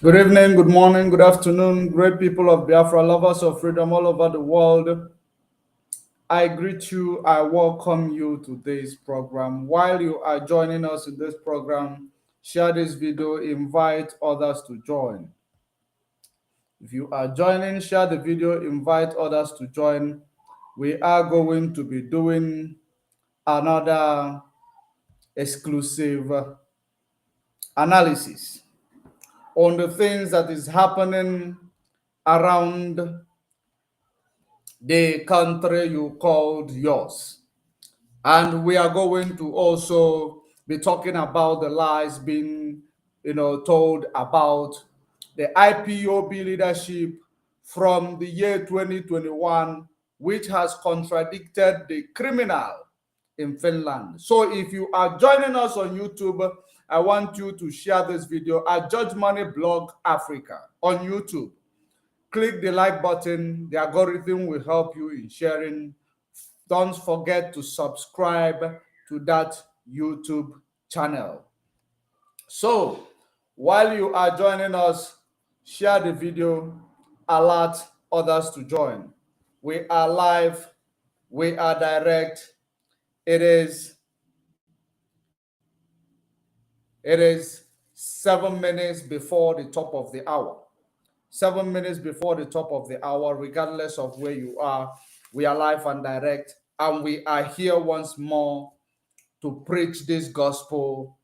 Good evening, good morning, good afternoon, great people of Biafra, lovers of freedom all over the world. I greet you, I welcome you to this program. While you are joining us in this program, share this video, invite others to join. If you are joining, share the video, invite others to join. We are going to be doing another exclusive analysis on the things that is happening around the country you called yours. And we are going to also be talking about the lies being, told about the IPOB leadership from the year 2021, which has contradicted the criminal in Finland. So if you are joining us on YouTube, I want you to share this video at Judge Money Blog Africa on YouTube. Click the like button. The algorithm will help you in sharing. Don't forget to subscribe to that YouTube channel. So, while you are joining us, share the video, alert others to join. We are live, we are direct. It is 7 minutes before the top of the hour. 7 minutes before the top of the hour, regardless of where you are. We are live and direct, and we are here once more to preach this gospel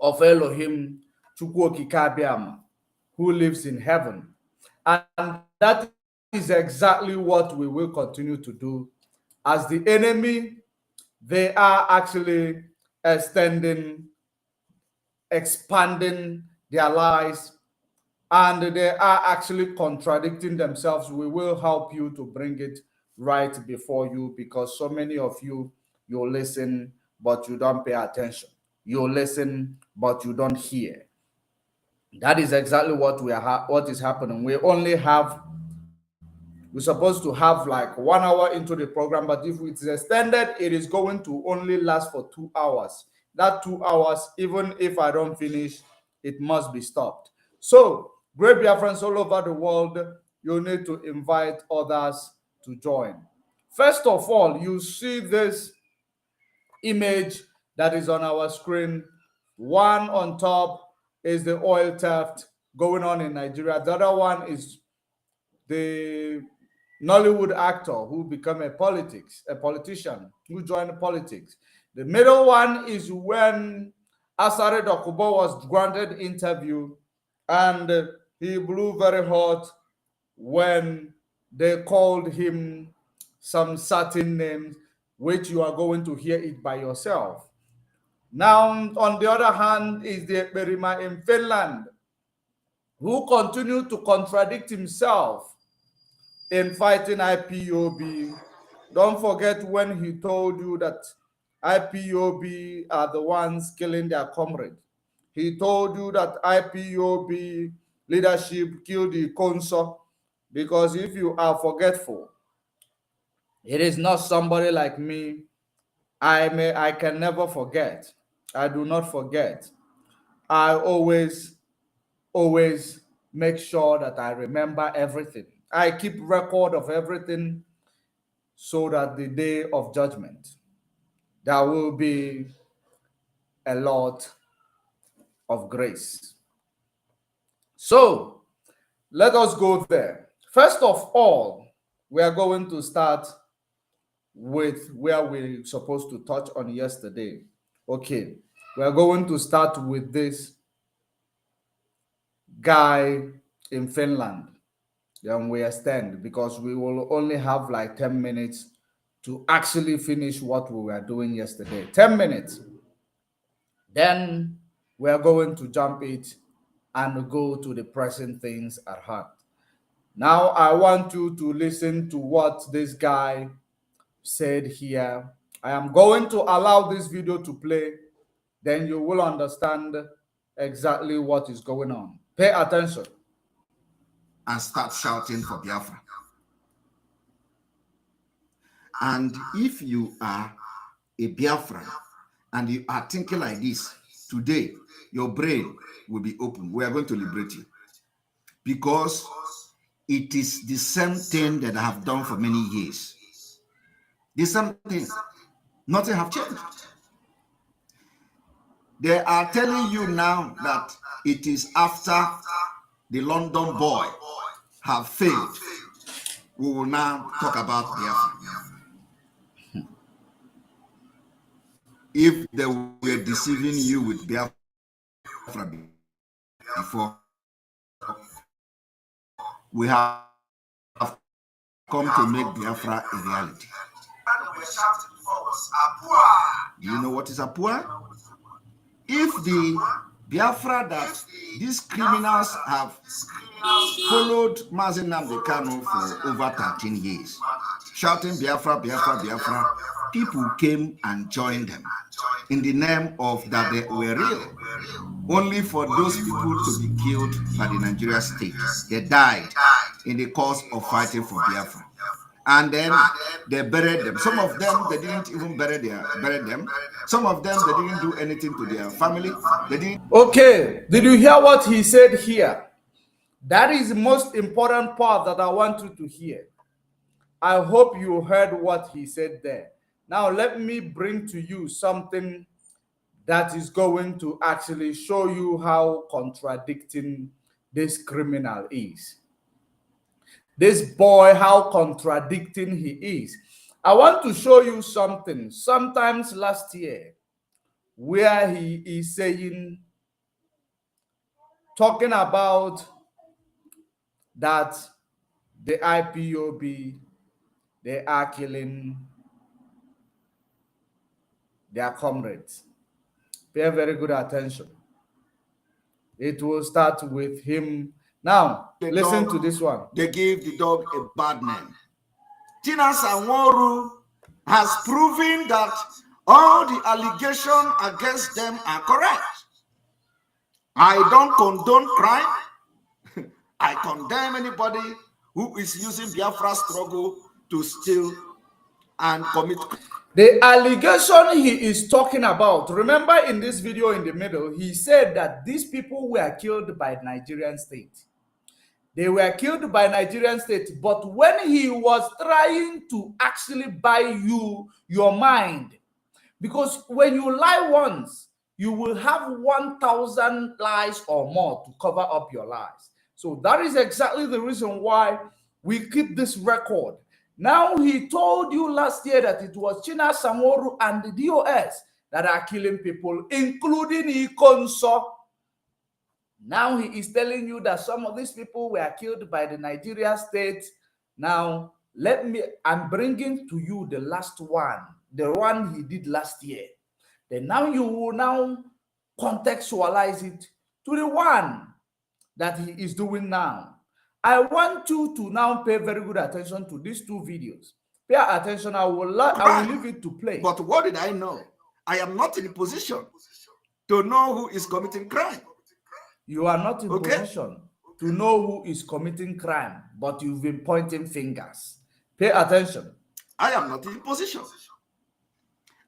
of Elohim Chukwokikabiam, who lives in heaven. And that is exactly what we will continue to do. As the enemy, they are actually extending, expanding their lies, and they are actually contradicting themselves. We will help you to bring it right before you, because so many of you listen but you don't pay attention. You listen but you don't hear. That is exactly what is happening. We're supposed to have like 1 hour into the program, but if it's extended, it is going to only last for 2 hours. That 2 hours, even if I don't finish, it must be stopped. So, great Biafrans all over the world, you need to invite others to join. First of all, you see this image that is on our screen. One on top is the oil theft going on in Nigeria. The other one is the Nollywood actor who became a politician, who joined politics. The middle one is when Asari Dokubo was granted interview, and he blew very hot when they called him some certain names, which you are going to hear it by yourself. Now, on the other hand, is the Berima in Finland, who continued to contradict himself in fighting IPOB. Don't forget when he told you that IPOB are the ones killing their comrade. He told you that IPOB leadership killed the consul, because if you are forgetful, it is not somebody like me. I can never forget. I do not forget. I always make sure that I remember everything. I keep record of everything, so that the day of judgment, there will be a lot of grace. So let us go there. First of all, we are going to start with where we're supposed to touch on yesterday. Okay, we are going to start with this guy in Finland. Then we extend, because we will only have like 10 minutes to actually finish what we were doing yesterday. 10 minutes. Then we are going to jump it and go to the present things at hand. Now, I want you to listen to what this guy said here. I am going to allow this video to play, then you will understand exactly what is going on. Pay attention. And start shouting for Biafra. And if you are a Biafran and you are thinking like this, today your brain will be open. We are going to liberate you. because it is the same thing that I have done for many years. The same thing. Nothing have changed. They are telling you now that it is after the London boy have failed. We will now talk about Biafra. If they were deceiving you with Biafra before, we have come to make Biafra a reality. Do you know what is Apua? If the Biafra that these criminals have followed Mazi Nnamdi Kanu for over 13 years, shouting Biafra, Biafra, Biafra, people came and joined them in the name of that they were real, only for those people to be killed by the Nigeria state. They died in the course of fighting for Biafra. And then they buried them. Some of them, they didn't even bury them. Some of them, they didn't do anything to their family. They didn't. Okay, did you hear what he said here? That is the most important part that I want you to hear. I hope you heard what he said there. Now, let me bring to you something that is going to actually show you how contradicting this criminal is. This boy, how contradicting he is. I want to show you something. Sometimes last year, where he is saying, talking about that the IPOB, they are killing their comrades. Pay very good attention. It will start with him. Now, listen to this one. They gave the dog a bad name. Tina Sanworu has proven that all the allegations against them are correct. I don't condone crime. I condemn anybody who is using Biafra struggle to steal and commit crime. The allegation he is talking about, remember in this video in the middle, he said that these people were killed by Nigerian state. They were killed by Nigerian state, but when he was trying to actually buy you your mind, because when you lie once, you will have 1,000 lies or more to cover up your lies. So that is exactly the reason why we keep this record. Now, he told you last year that it was China Samoru and the DOS that are killing people, including Ikonso. Now he is telling you that some of these people were killed by the Nigeria state. Now, I'm bringing to you the last one, the one he did last year. Then now you will now contextualize it to the one that he is doing now. I want you to now pay very good attention to these two videos. Pay attention. I will leave it to play. But what did I know? I am not in a position to know who is committing crime. You are not in position to know who is committing crime, but you've been pointing fingers. Pay attention. I am not in position.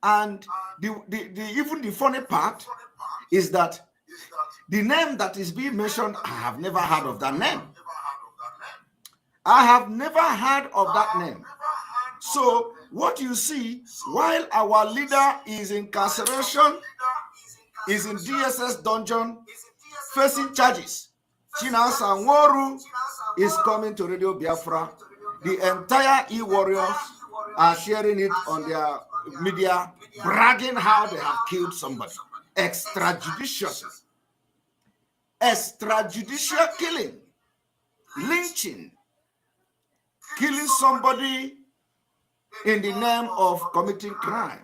And even the funny part is that the name that is being mentioned, I have never heard of that name. I have never heard of that name. So what you see, while our leader is in incarceration, is in DSS dungeon, facing charges, China Sanworu is coming to Radio Biafra. The entire E-Warriors are sharing it on their media, bragging how they have killed somebody. Extrajudicial killing, lynching, killing somebody in the name of committing crime.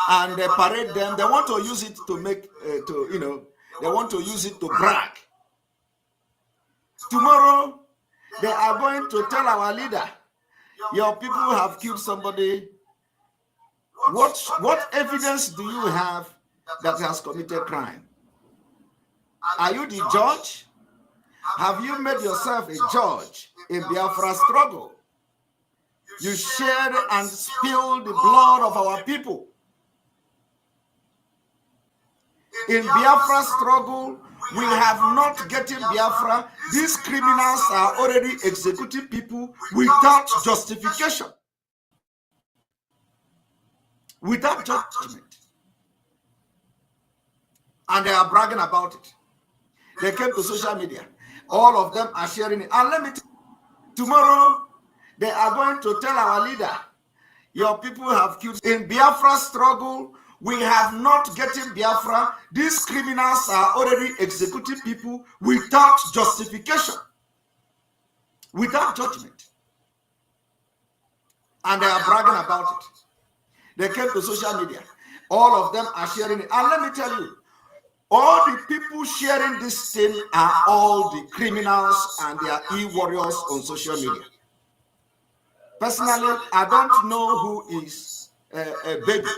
And they parade them. They want to use it to make, they want to use it to brag. Tomorrow, they are going to tell our leader, your people have killed somebody. What evidence do you have that has committed crime? Are you the judge? Have you made yourself a judge in Biafra struggle? You shed and spilled the blood of our people. In Biafra struggle, we have not getting Biafra. These criminals are already executing people without justification, without judgment. And they are bragging about it. They came to social media. All of them are sharing it. And let me tell you, tomorrow, they are going to tell our leader, your people have killed. In Biafra struggle, we have not getting Biafra. These criminals are already executing people without justification, without judgment. And they are bragging about it. They came to social media. All of them are sharing it. And let me tell you, all the people sharing this thing are all the criminals and their e-warriors on social media. Personally, I don't know who is a baby.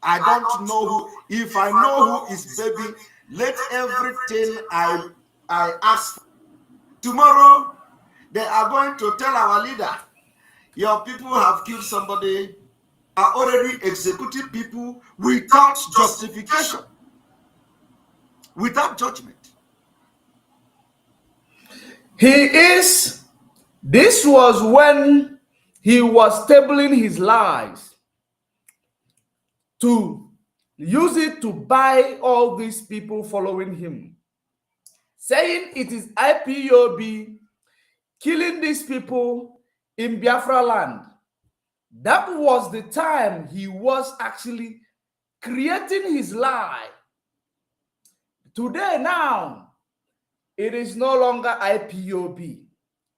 I don't know who. If I know who is baby, let everything I ask for. Tomorrow, they are going to tell our leader, your people have killed somebody, are already executing people without justification, without judgment. This was when he was tabling his lies to use it to buy all these people following him, saying it is IPOB killing these people in Biafra land. That was the time he was actually creating his lie. Today, now, it is no longer IPOB.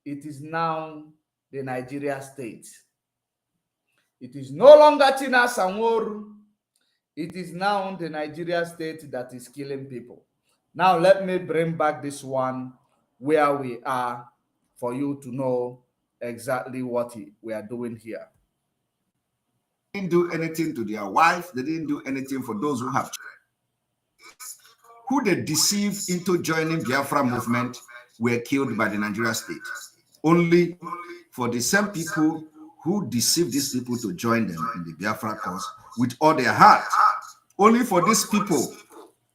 It is now the Nigeria state. It is no longer Tina Sanworu. It is now the Nigeria state that is killing people. Now, let me bring back this one where we are for you to know exactly what we are doing here. They didn't do anything to their wife. They didn't do anything for those who have children. Who they deceived into joining Biafra movement were killed by the Nigeria state. Only for the same people who deceived these people to join them in the Biafra cause with all their heart. Only for these people,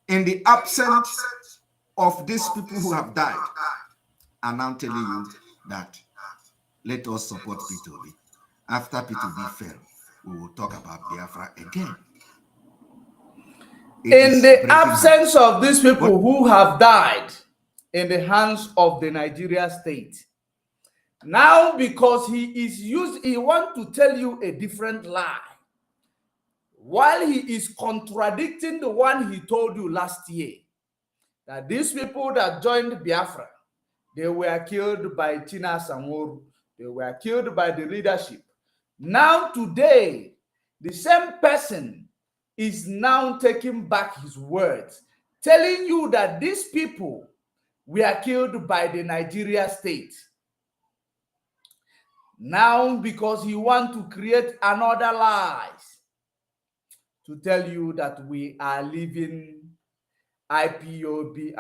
in the absence of these people who have died, I'm now telling you that let us support P2B. After P2B fell, we will talk about Biafra again. In the absence of these people who have died in the hands of the Nigeria state, now because he wants to tell you a different lie, while he is contradicting the one he told you last year, that these people that joined Biafra, they were killed by Tina Sanworu, they were killed by the leadership. Now today, the same person is now taking back his words, telling you that these people were killed by the Nigeria state. Now, because he wants to create another lies to tell you that we are living IPOB,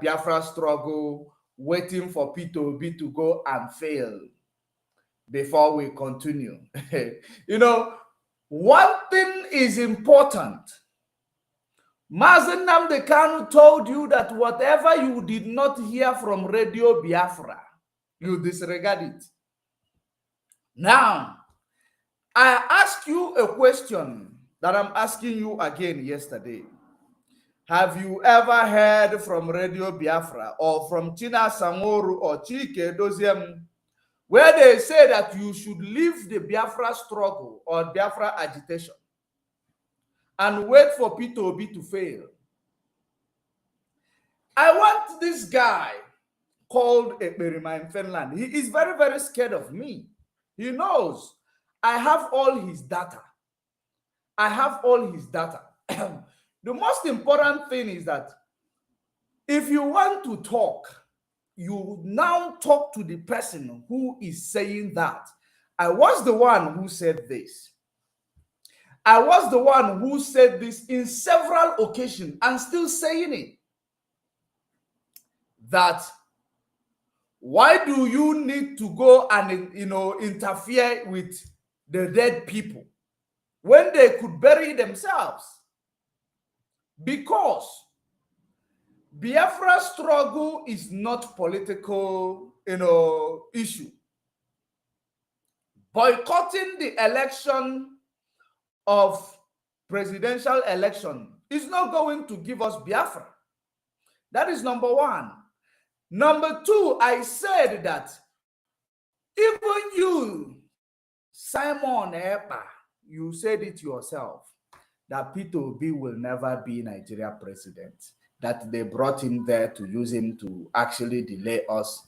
Biafra struggle, waiting for P2B to go and fail before we continue. You know, one thing is important. Mazen Nnamdi Kanu told you that whatever you did not hear from Radio Biafra, you disregard it. Now, I asked you a question that I'm asking you again yesterday. Have you ever heard from Radio Biafra or from Tina Sanworu or Chike Doziem where they say that you should leave the Biafra struggle or Biafra agitation and wait for P2B to fail? I want this guy called Ekperima in Finland. He is very, very scared of me. He knows I have all his data. I have all his data. The most important thing is that if you want to talk, you now talk to the person who is saying that. I was the one who said this. I was the one who said this in several occasions and still saying it. That why do you need to go and interfere with the dead people when they could bury themselves? Because Biafra struggle is not political, issue. Boycotting the election of presidential election is not going to give us Biafra. That is number one. Number two, I said that even you, Simon EKPA, you said it yourself, that P2B will never be Nigeria president, that they brought him there to use him to actually delay us.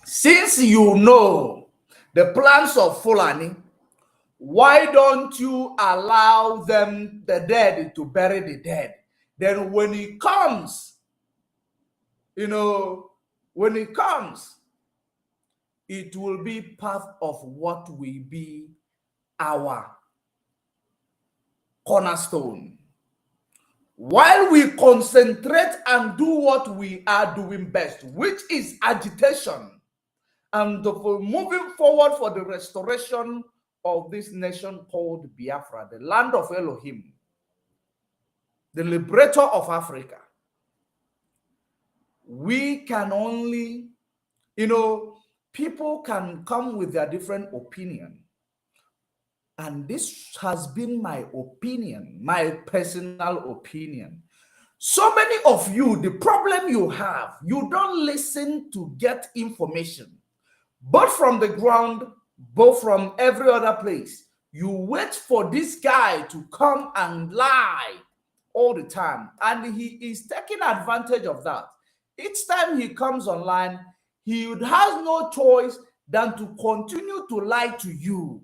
Since you know the plans of Fulani, why don't you allow them, the dead, to bury the dead? Then when he comes, when he comes, it will be part of what will be our cornerstone. While we concentrate and do what we are doing best, which is agitation, and for moving forward for the restoration of this nation called Biafra, the land of Elohim, the liberator of Africa, we can only, people can come with their different opinion. And this has been my opinion, my personal opinion. So many of you, the problem you have, you don't listen to get information, both from the ground, both from every other place. You wait for this guy to come and lie all the time. And he is taking advantage of that. Each time he comes online, he has no choice than to continue to lie to you.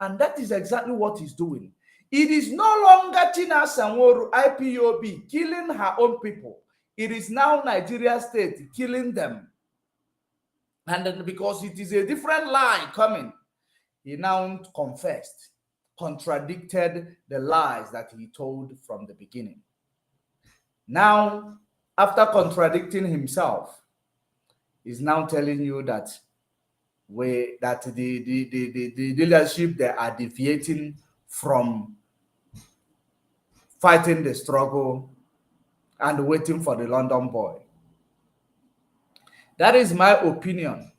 And that is exactly what he's doing. It is no longer China Sanworu IPOB killing her own people. It is now Nigeria state killing them. And then because it is a different lie coming, he now confessed, contradicted the lies that he told from the beginning. Now, after contradicting himself, he's now telling you that the leadership, they are deviating from fighting the struggle and waiting for the London boy. That is my opinion.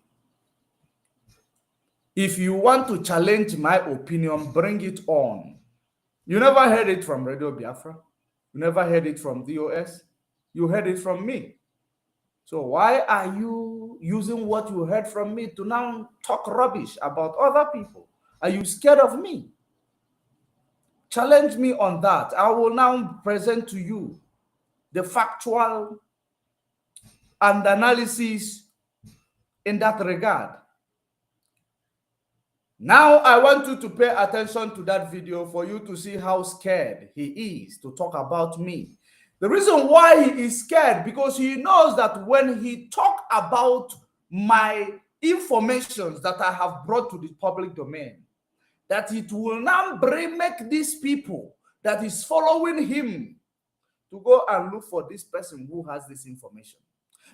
If you want to challenge my opinion, bring it on. You never heard it from Radio Biafra. You never heard it from DOS. You heard it from me. So why are you using what you heard from me to now talk rubbish about other people? Are you scared of me? Challenge me on that. I will now present to you the factual and analysis in that regard. Now I want you to pay attention to that video for you to see how scared he is to talk about me. The reason why he is scared, because he knows that when he talk about my information that I have brought to the public domain, that it will now make these people that is following him to go and look for this person who has this information.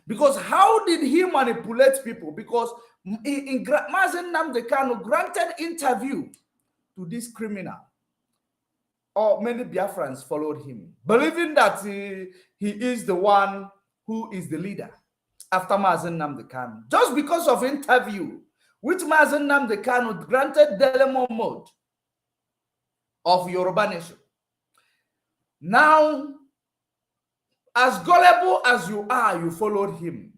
Because how did he manipulate people? Because Mazen Nnamdi Kanu granted interview to this criminal. Or many Biafrans followed him, believing that he is the one who is the leader after Mazen Nnamdi Kanu. Just because of interview, which Mazen Nnamdi Kanu granted Delemo mode of Yoruba Nation. Now, as gullible as you are, you followed him.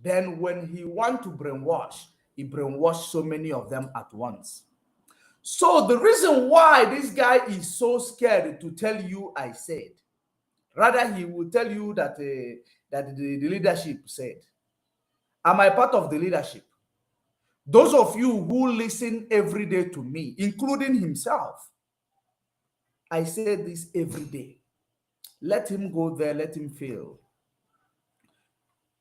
Then when he want to brainwash, he brainwashed so many of them at once. So the reason why this guy is so scared to tell you I said, rather he will tell you that, that the leadership said. Am I part of the leadership? Those of you who listen every day to me, including himself, I say this every day. Let him go there, let him fail.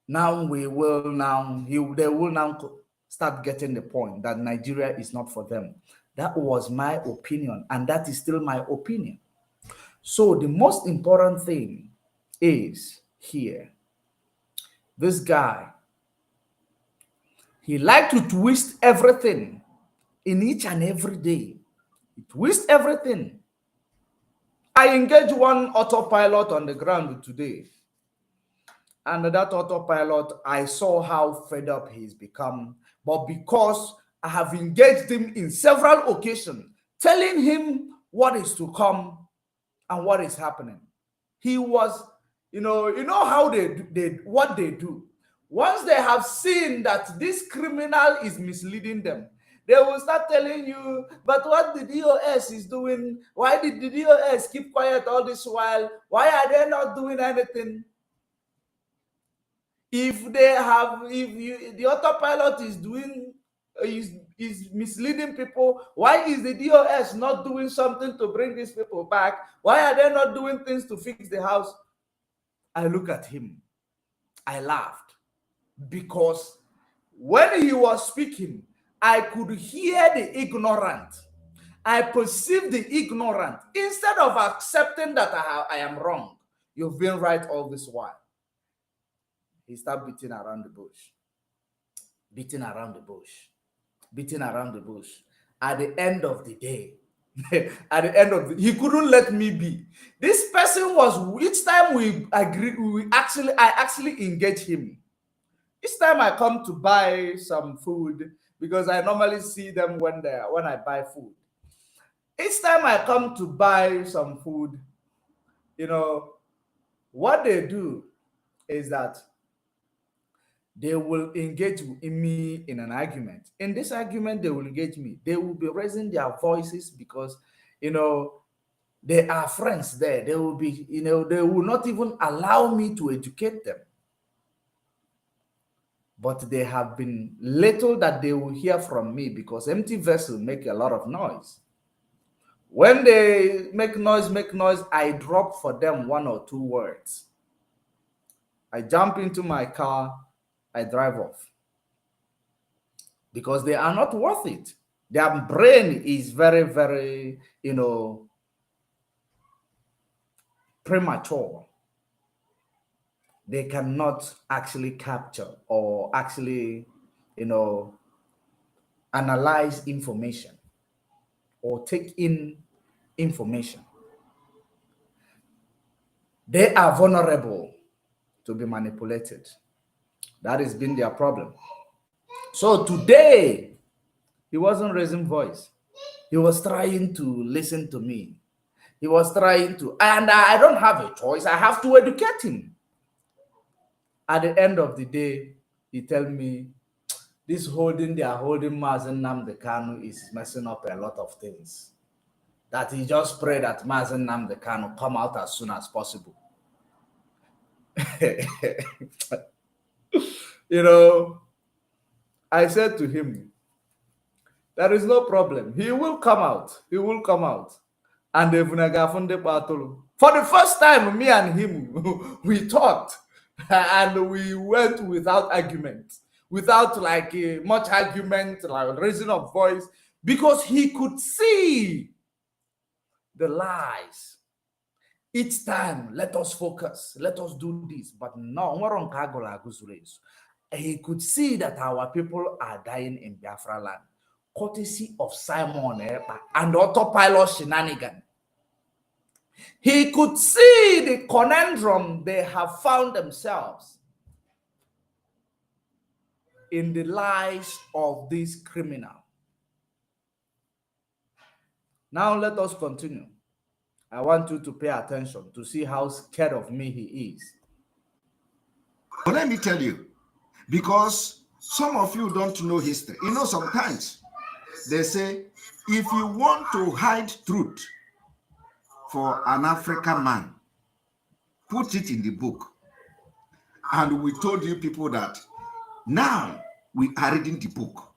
Now they will now start getting the point that Nigeria is not for them. That was my opinion, and that is still my opinion. So the most important thing is here. This guy, he liked to twist everything in each and every day. He twists everything. I engaged one autopilot on the ground today. And that autopilot, I saw how fed up he's become. But because I have engaged him in several occasions, telling him what is to come and what is happening, he was, you know how what they do. Once they have seen that this criminal is misleading them, they will start telling you, but what the DOS is doing, why did the DOS keep quiet all this while? Why are they not doing anything? If the autopilot is doing is misleading people, why is the DOS not doing something to bring these people back? Why are they not doing things to fix the house? I look at him, I laughed, because when he was speaking, I could hear the ignorant. I perceived the ignorant. Instead of accepting that I am wrong, you've been right all this while, he started beating around the bush, beating around the bush, beating around the bush. At the end of the day, he couldn't let me be. This person was, each time I actually engage him. Each time I come to buy some food, because I normally see them when I buy food. Each time I come to buy some food, what they do is that they will engage me in an argument. In this argument, they will engage me. They will be raising their voices because, they are friends there. They will be, they will not even allow me to educate them. But they have been little that they will hear from me, because empty vessels make a lot of noise. When they make noise, I drop for them 1 or 2 words. I jump into my car, I drive off, because they are not worth it. Their brain is very, very, premature. They cannot actually capture or actually, analyze information or take in information. They are vulnerable to be manipulated. That has been their problem. So today, he wasn't raising voice. He was trying to listen to me. He was trying to, and I don't have a choice. I have to educate him. At the end of the day, he tell me, they are holding Mazen Nnamdi Kanu is messing up a lot of things. That he just pray that Mazen Nnamdi Kanu come out as soon as possible. I said to him, there is no problem. He will come out. He will come out. And for the first time, me and him, we talked. And we went without argument, without much argument, like raising of voice, because he could see the lies. Each time, let us focus, let us do this. But no, he could see that our people are dying in Biafra land, courtesy of Simon Ekpa and autopilot shenanigan. He could see the conundrum they have found themselves in the lies of this criminal. Now let us continue. I want you to pay attention to see how scared of me he is. But let me tell you, because some of you don't know history. Sometimes they say, if you want to hide truth for an African man, put it in the book. And we told you people that now we are reading the book.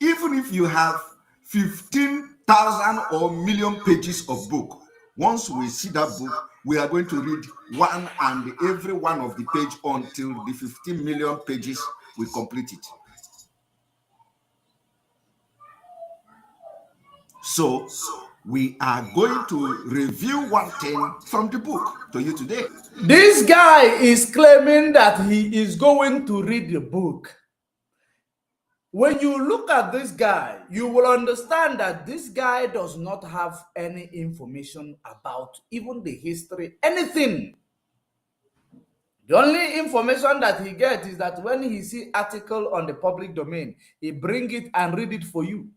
Even if you have 15,000 or million pages of book, once we see that book, we are going to read one and every one of the page until the 15 million pages we complete it. So we are going to review one thing from the book to you today. This guy is claiming that he is going to read the book. When you look at this guy, you will understand that this guy does not have any information about even the history, anything. The only information that he gets is that when he see article on the public domain, he bring it and read it for you.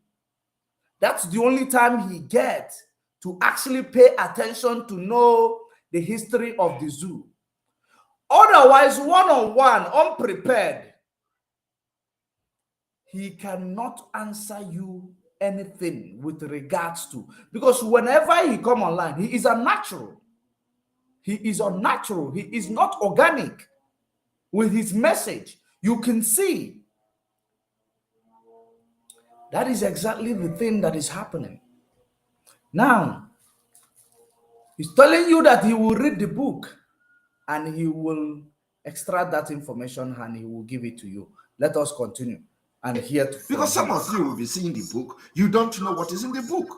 That's the only time he gets to actually pay attention to know the history of the zoo. Otherwise, one-on-one, unprepared, he cannot answer you anything with regards to, because whenever he come online, he is unnatural. He is unnatural. He is not organic with his message. You can see that is exactly the thing that is happening. Now, he's telling you that he will read the book and he will extract that information and he will give it to you. Let us continue and hear to because some of you will be seeing the book, you don't know what is in the book.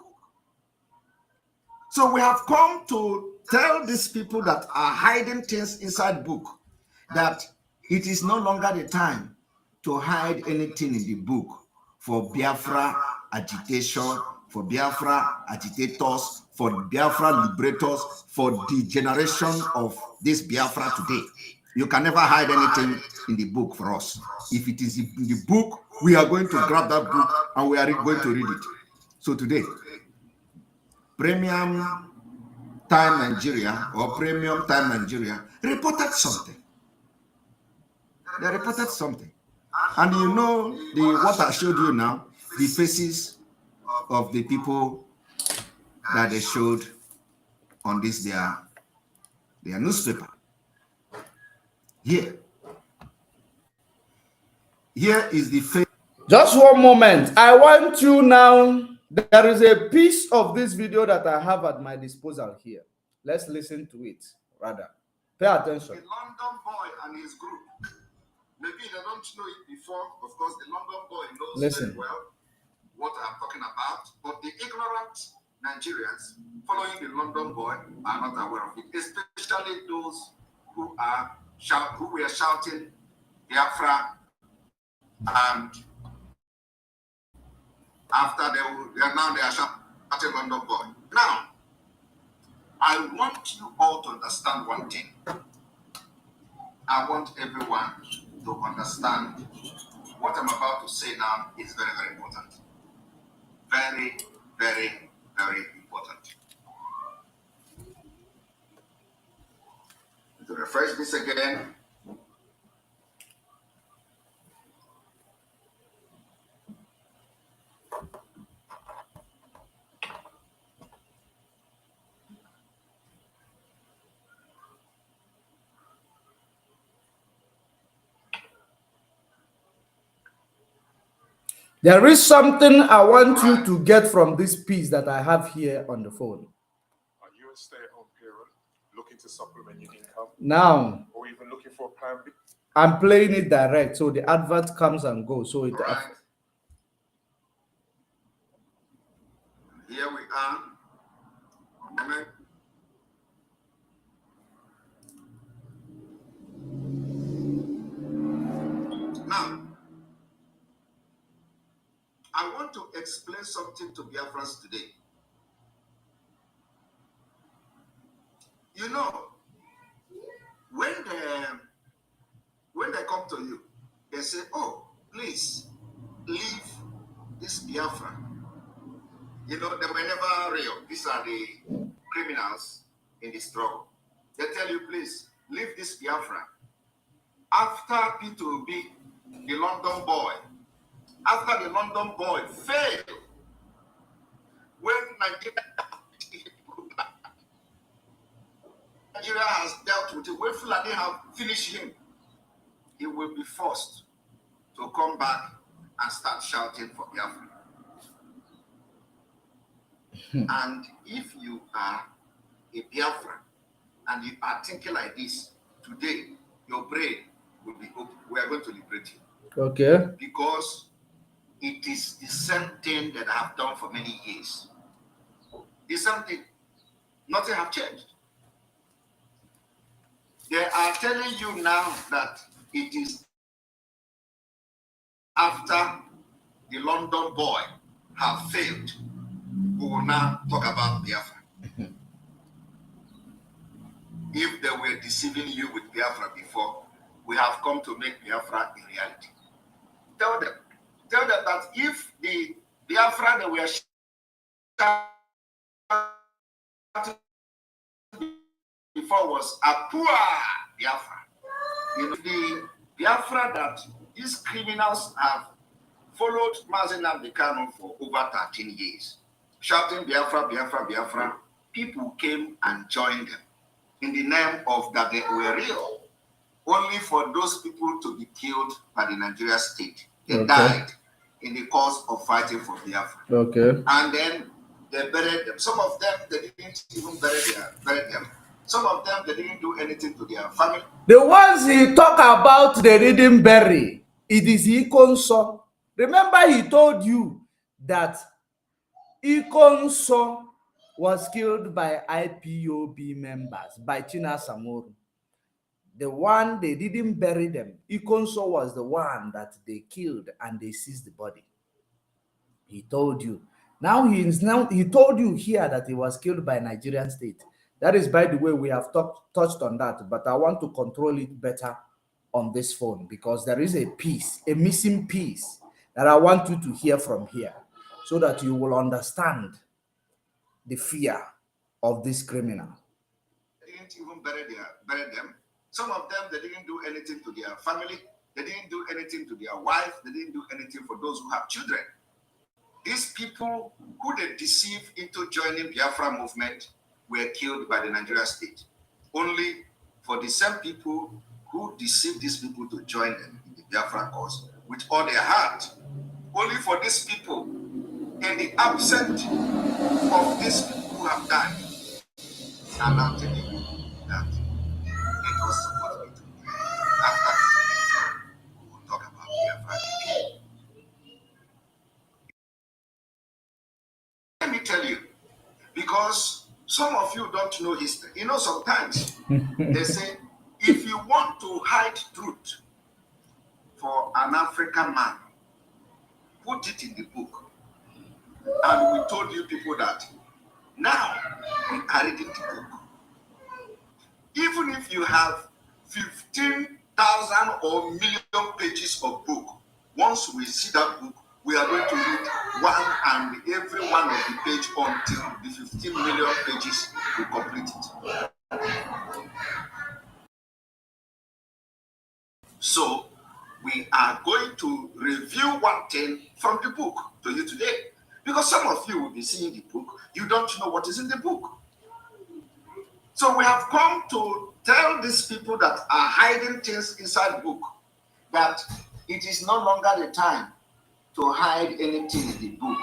So we have come to tell these people that are hiding things inside book that it is no longer the time to hide anything in the book for Biafra agitation, for Biafra agitators, for Biafra liberators, for the generation of this Biafra today. You can never hide anything in the book for us. If it is in the book, we are going to grab that book and we are going to read it. So today, Premium Time Nigeria or Premium Time Nigeria reported something. They reported something. And you know what I showed you now, the faces of the people that they showed on this their newspaper. Here is the face. Just one moment. I want you now. There is a piece of this video that I have at my disposal here. Let's listen to it, rather. Pay attention. The London boy and his group. Maybe they don't know it before. Of course, the London boy knows very well what I'm talking about. But the ignorant Nigerians following the London boy are not aware of it, especially those who were shouting Biafra, and after they are shouting London boy. Now, I want you all to understand one thing. I want everyone to understand what I'm about to say now is very, very important. Very, very, very important. To refresh this again. There is something I want you to get from this piece that I have here on the phone. Are you a stay-at-home parent looking to supplement your income? Now, or even looking for a plan B? I'm playing it direct, so the advert comes and goes. So it. Right. Here we are. Moment. Now, I want to explain something to Biafrans today. You know, when they come to you, they say, "Oh, please leave this Biafra." You know, they were never real. These are the criminals in the struggle. They tell you, "Please leave this Biafra." After P2B, the London boy, after the London boy failed, when Nigeria has dealt with it, when Fulani have finished him, he will be forced to come back and start shouting for Biafra. And if you are a Biafra and you are thinking like this, today your brain will be open. We are going to liberate you. Okay. Because it is the same thing that I have done for many years. The same thing. Nothing have changed. They are telling you now that it is after the London boy have failed, we will now talk about Biafra. if they were deceiving you with Biafra before, we have come to make Biafra a reality. Tell them that if the Biafra they were before was Apua Biafra, the Biafra that these criminals have followed Mazi Nnamdi Kanu for over 13 years, shouting Biafra, Biafra, Biafra, people came and joined them in the name of that they were real, only for those people to be killed by the Nigeria state. They died in the course of fighting for Biafra. And then they buried them. Some of them, they didn't even bury them. Some of them, they didn't do anything to their family. The ones he talk about, they didn't bury. It is Ikonso. Remember, he told you that Ikonso was killed by IPOB members, by China Samuru. The one, they didn't bury them. Ikonso was the one that they killed and they seized the body. He told you. Now he told you here that he was killed by Nigerian state. That is, by the way, we have touched on that, but I want to control it better on this phone because there is a piece, a missing piece that I want you to hear from here so that you will understand the fear of this criminal. They didn't even bury them. Some of them, they didn't do anything to their family. They didn't do anything to their wife. They didn't do anything for those who have children. These people who they deceived into joining Biafra movement were killed by the Nigeria state. Only for the same people who deceived these people to join them in the Biafra cause with all their heart. Only for these people, in the absence of these people who have died, and I'm telling you that it was supposed to be after we will talk about Biafra again. Let me tell you, because some of you don't know history. You know, sometimes they say, if you want to hide truth for an African man, put it in the book. And we told you people that now we are reading the book. Even if you have 15,000 or million pages of book, once we see that book, we are going to read one and every one of the page until the 15 million pages we complete it. So we are going to review one thing from the book to you today. Because some of you will be seeing the book, you don't know what is in the book. So we have come to tell these people that are hiding things inside the book that it is no longer the time to hide anything in the book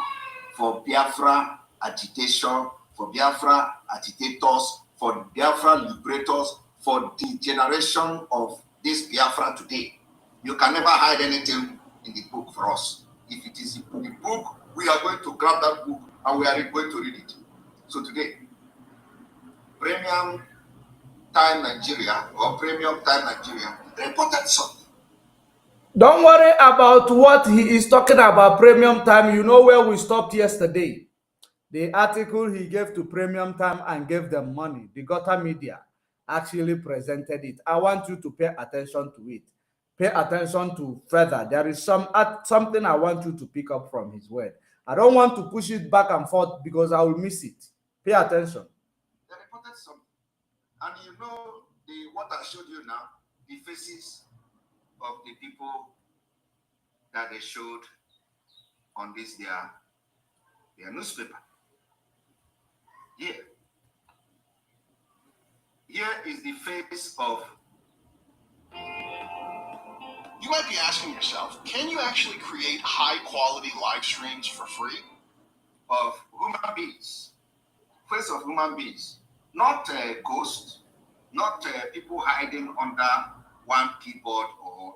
for Biafra agitation, for Biafra agitators, for Biafra liberators, for the generation of this Biafra today. You can never hide anything in the book for us. If it is in the book, we are going to grab that book and we are going to read it. So today, Premium Time Nigeria or Premium Time Nigeria reported something. Don't worry about what he is talking about, Premium Time. You know where we stopped yesterday. The article he gave to Premium Time and gave them money. The Gota Media actually presented it. I want you to pay attention to it. Pay attention to further. There is something I want you to pick up from his word. I don't want to push it back and forth because I will miss it. Pay attention. They reported something. And you know what I showed you now, the faces of the people that they showed on this their newspaper. Here is the face of. You might be asking yourself, can you actually create high-quality live streams for free? Of human beings, face of human beings, not ghosts, not people hiding under one keyboard or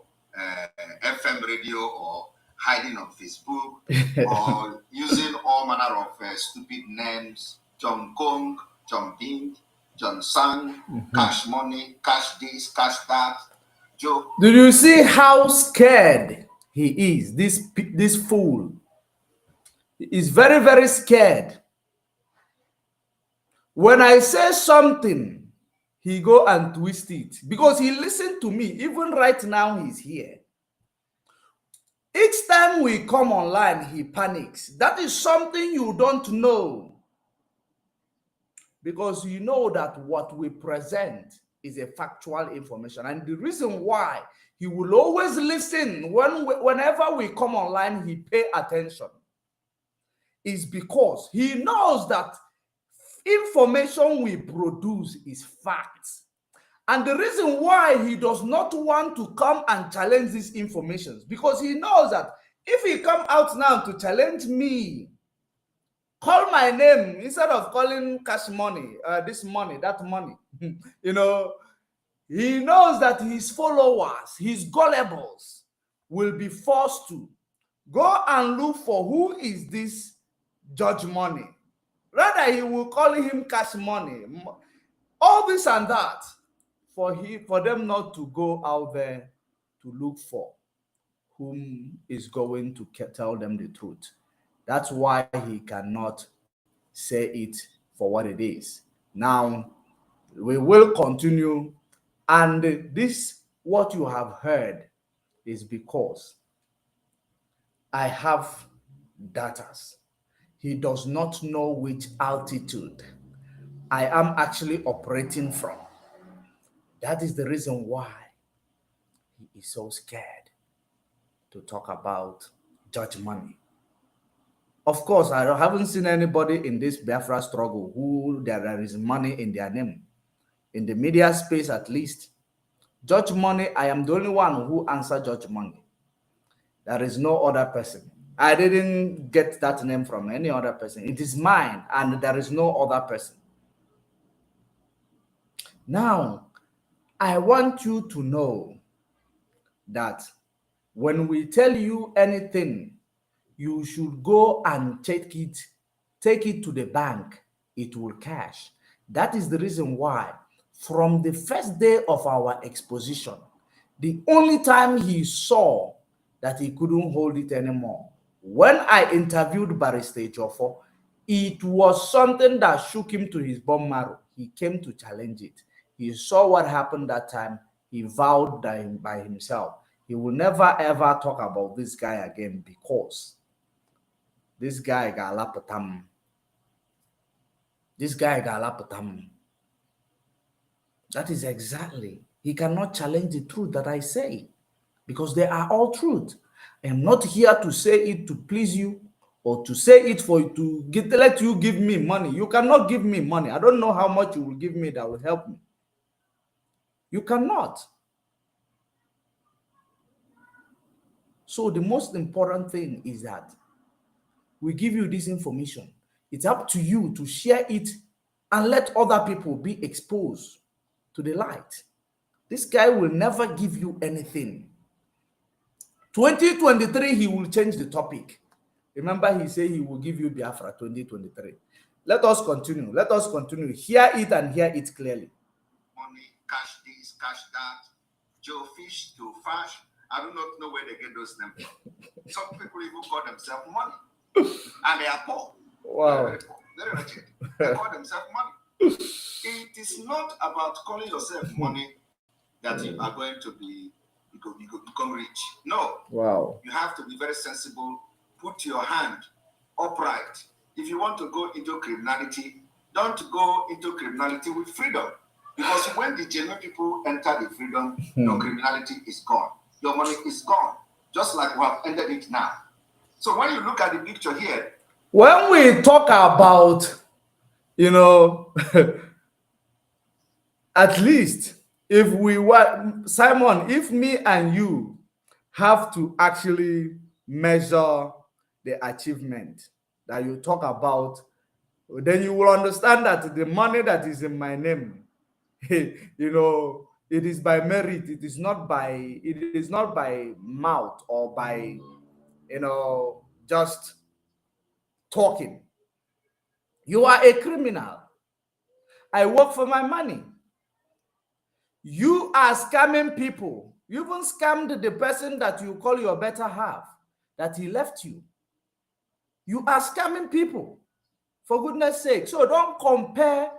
FM radio or hiding on Facebook or using all manner of stupid names, John Kong, John Ding, John Sang, Cash Money, Cash this, Cash that, Joe. Do you see how scared he is, this fool? He is very, very scared. When I say something, he go and twist it because he listened to me. Even right now, he's here. Each time we come online, he panics. That is something you don't know. Because you know that what we present is a factual information. And the reason why he will always listen whenever we come online, he pay attention, is because he knows that information we produce is facts. And the reason why he does not want to come and challenge these informations, because he knows that if he come out now to challenge me, call my name instead of calling cash money, this money, that money, you know, he knows that his followers, his gullibles, will be forced to go and look for who is this Judge Money. Rather, he will call him cash money, all this and that, for them not to go out there to look for whom is going to tell them the truth. That's why he cannot say it for what it is. Now, we will continue, and this, what you have heard, is because I have datas. He does not know which altitude I am actually operating from. That is the reason why he is so scared to talk about Judge Money. Of course, I haven't seen anybody in this Biafra struggle who there is money in their name. In the media space, at least. Judge Money, I am the only one who answered Judge Money. There is no other person. I didn't get that name from any other person. It is mine, and there is no other person. Now, I want you to know that when we tell you anything, you should go and take it to the bank. It will cash. That is the reason why, from the first day of our exposition, the only time he saw that he couldn't hold it anymore, when I interviewed Barrister Ejiofor, it was something that shook him to his bone marrow. He came to challenge it. He saw what happened that time. He vowed that by himself, he will never ever talk about this guy again, because this guy got lapatam. This guy got lapatam. That is exactly. He cannot challenge the truth that I say, because they are all truth. I am not here to say it to please you or to say it for to let you give me money. You cannot give me money. I don't know how much you will give me that will help me. You cannot. So the most important thing is that we give you this information. It's up to you to share it and let other people be exposed to the light. This guy will never give you anything. 2023, he will change the topic. Remember, he said he will give you Biafra 2023. Let us continue. Let us continue. Hear it and hear it clearly. Money, cash this, cash that, Joe Fish to Fash. I do not know where they get those names from. Some people even call themselves money. And they are poor. Wow. Very poor. Very wretched. They call themselves money. It is not about calling yourself money that you are going to become rich. No. Wow. You have to be very sensible. Put your hand upright. If you want to go into criminality, don't go into criminality with freedom. Because when the genuine people enter the freedom, your criminality is gone. Your money is gone. Just like we have ended it now. So when you look at the picture here, when we talk about, at least if we were, Simon, if me and you have to actually measure the achievement that you talk about, then you will understand that the money that is in my name, it is by merit. It is not by mouth or by, just talking. You are a criminal. I work for my money. You are scamming people. You even scammed the person that you call your better half, that he left you. You are scamming people, for goodness sake. So don't compare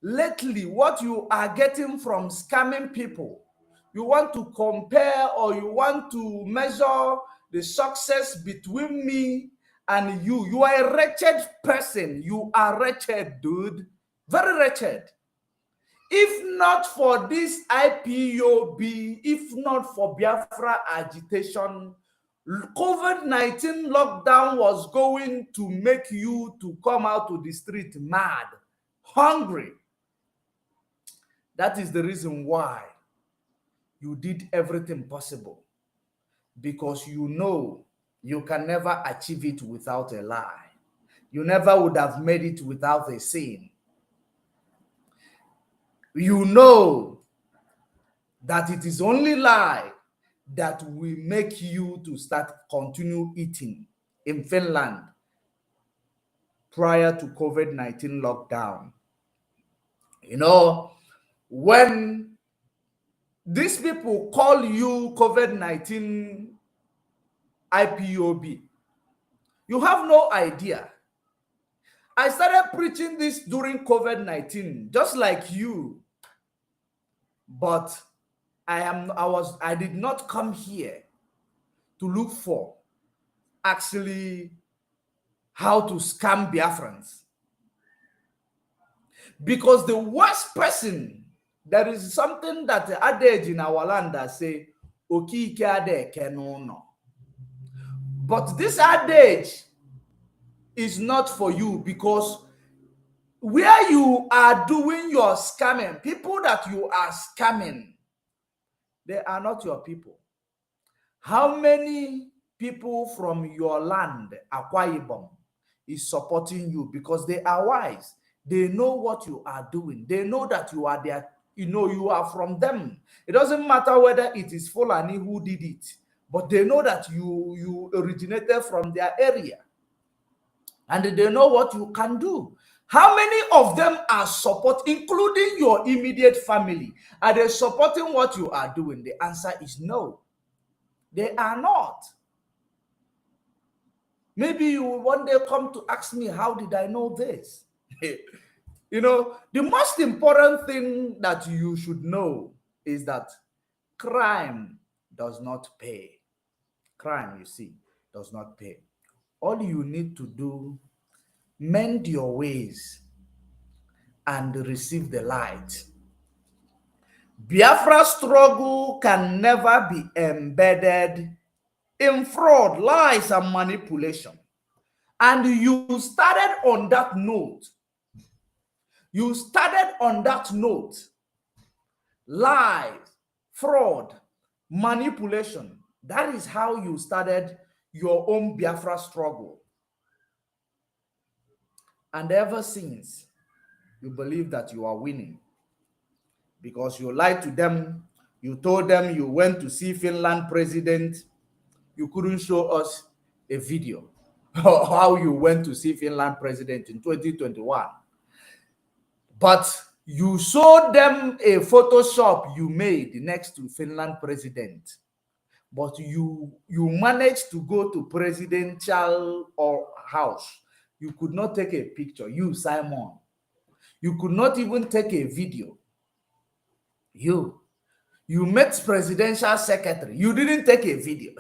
lately what you are getting from scamming people. You want to compare or you want to measure the success between me and you. You are a wretched person. You are wretched, dude. Very wretched. If not for this IPOB, if not for Biafra agitation, COVID-19 lockdown was going to make you to come out to the street mad, hungry. That is the reason why you did everything possible, because you know you can never achieve it without a lie. You never would have made it without a sin. You know that it is only lie that will make you to continue eating in Finland prior to COVID-19 lockdown. You know, when these people call you COVID-19 IPOB, you have no idea. I started preaching this during COVID-19, just like you, but I did not come here to look for actually how to scam Biafrans. Because the worst person, there is something that the adage in our land that say, Okike ade kenono. But this adage is not for you, because where you are doing your scamming, people that you are scamming, they are not your people. How many people from your land, Akwa Ibom, is supporting you? Because they are wise. They know what you are doing. They know that you are there. You know you are from them. It doesn't matter whether it is Fulani who did it, but they know that you originated from their area. And they know what you can do. How many of them are including your immediate family? Are they supporting what you are doing? The answer is no. They are not. Maybe you will one day come to ask me, how did I know this? You know, the most important thing that you should know is that crime does not pay. Crime, you see, does not pay. All you need to do, mend your ways and receive the light. Biafra struggle can never be embedded in fraud, lies, and manipulation. And you started on that note. You started on that note. Lies, fraud, manipulation. That is how you started your own Biafra struggle. And ever since, you believe that you are winning, because you lied to them. You told them you went to see Finland president. You couldn't show us a video of how you went to see Finland president in 2021. But you showed them a Photoshop you made next to Finland president. But you managed to go to presidential or house. You could not take a picture. You, Simon. You could not even take a video. You met presidential secretary. You didn't take a video.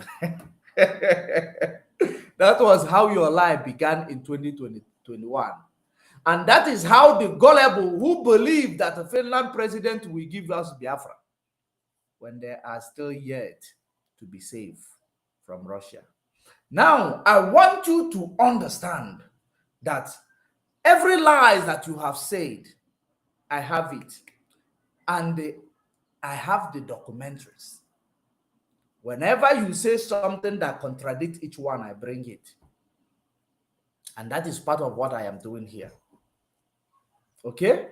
That was how your life began in 2021. And that is how the gullible who believe that the Finland president will give us Biafra when they are still yet to be safe from Russia. Now, I want you to understand that every lie that you have said, I have it. And I have the documentaries. Whenever you say something that contradicts each one, I bring it. And that is part of what I am doing here. Okay?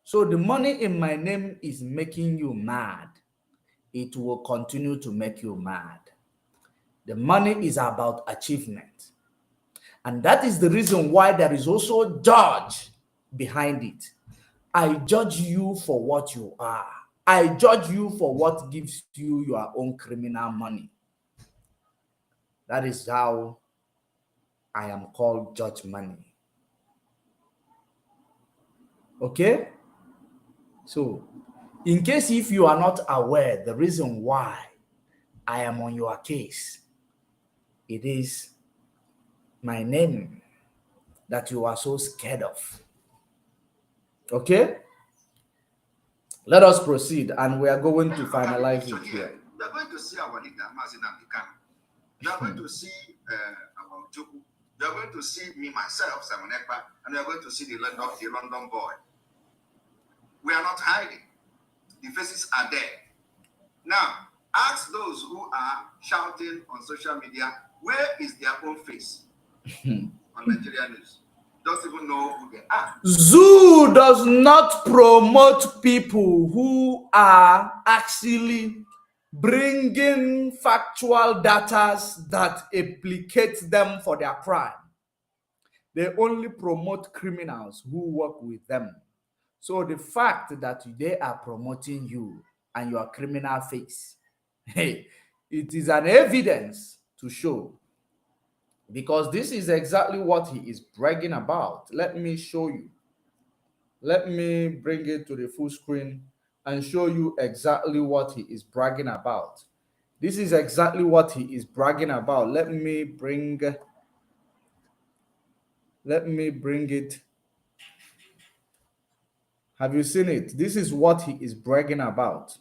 So the money in my name is making you mad. It will continue to make you mad. The money is about achievement. And that is the reason why there is also a judge behind it. I judge you for what you are. I judge you for what gives you your own criminal money. That is how I am called Judge Money. Okay? So, in case if you are not aware, the reason why I am on your case, it is my name that you are so scared of. Okay? Let us proceed, and we are going to finalize it here. We are going to see our leader, Mazina Bikano. You are going to see our Joku. You are going to see me, myself, Simon Ekpa, and you are going to see the London boy. We are not hiding. The faces are there. Now, ask those who are shouting on social media, where is their own face on Nigeria News? Don't even know who they are. Zoo does not promote people who are actually bringing factual data that implicate them for their crime. They only promote criminals who work with them. So the fact that they are promoting you and your criminal face, hey, it is an evidence to show, because this is exactly what he is bragging about. Let me show you. Let me bring it to the full screen and show you exactly what he is bragging about. This is exactly what he is bragging about. Let me bring it. Have you seen it? This is what he is bragging about.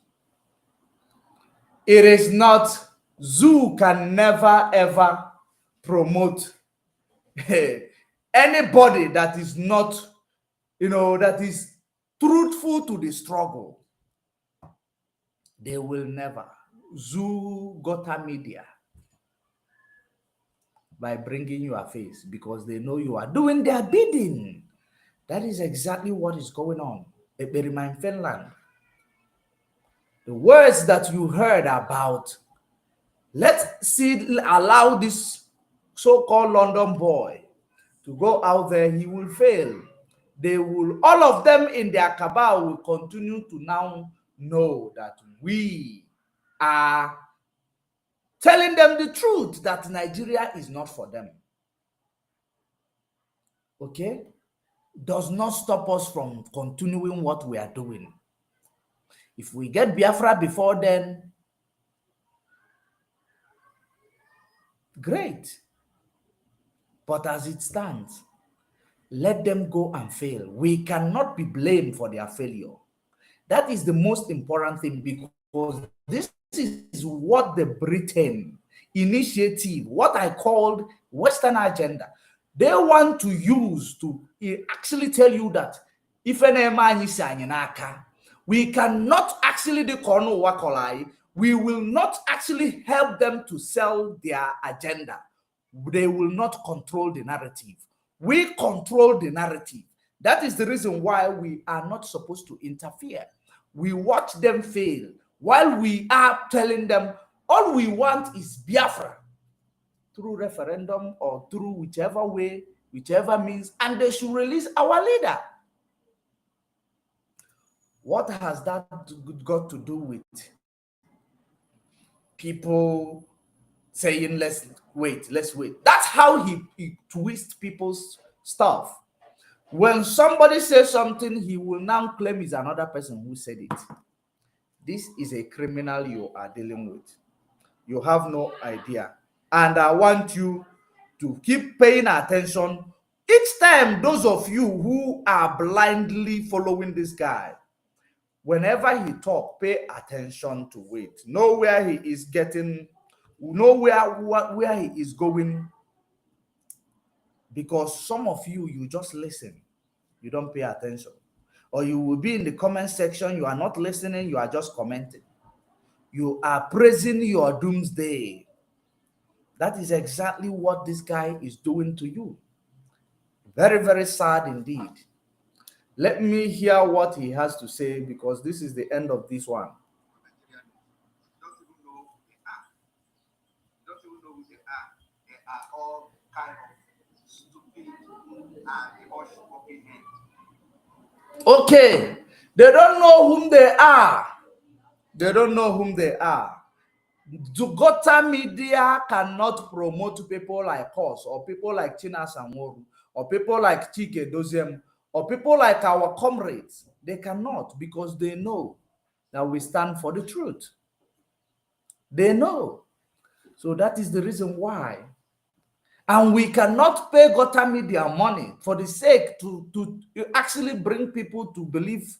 It is not, Zoo can never ever promote anybody that is not, that is truthful to the struggle. They will never. Zoo got a media by bringing you a face because they know you are doing their bidding. That is exactly what is going on. Liegeria in Finland. The words that you heard about, allow this so-called London boy to go out there, he will fail. They will, all of them in their cabal will continue to now know that we are telling them the truth, that Nigeria is not for them. Okay? Does not stop us from continuing what we are doing. If we get Biafra before then, great. But as it stands, let them go and fail. We cannot be blamed for their failure. That is the most important thing, because this is what the Britain initiative, what I called Western agenda, they want to use to actually tell you that if we cannot actually we will not actually help them to sell their agenda. They will not control the narrative. We control the narrative. That is the reason why we are not supposed to interfere. We watch them fail while we are telling them all we want is Biafra, through referendum or through whichever way, whichever means, and they should release our leader. What has that got to do with people saying let's wait? That's how he twists people's stuff. When somebody says something, he will now claim it's another person who said it. This is a criminal you are dealing with. You have no idea. And I want you to keep paying attention. Each time, those of you who are blindly following this guy, whenever he talks, pay attention to it. Know where he is getting, know where he is going. Because some of you, you just listen. You don't pay attention. Or you will be in the comment section, you are not listening, you are just commenting. You are praising your doomsday. That is exactly what this guy is doing to you. Very, very sad indeed. Let me hear what he has to say, because this is the end of this one. Don't even know who they are. Don't even know who they are. They are all kind of stupid and hush-walking heads. Okay, they don't know whom they are. They don't know whom they are. Gota media cannot promote people like us, or people like China Samoru, or people like Chike Doziem, or people like our comrades. They cannot, because they know that we stand for the truth. They know. So that is the reason why. And we cannot pay Gota Media money for the sake to actually bring people to believe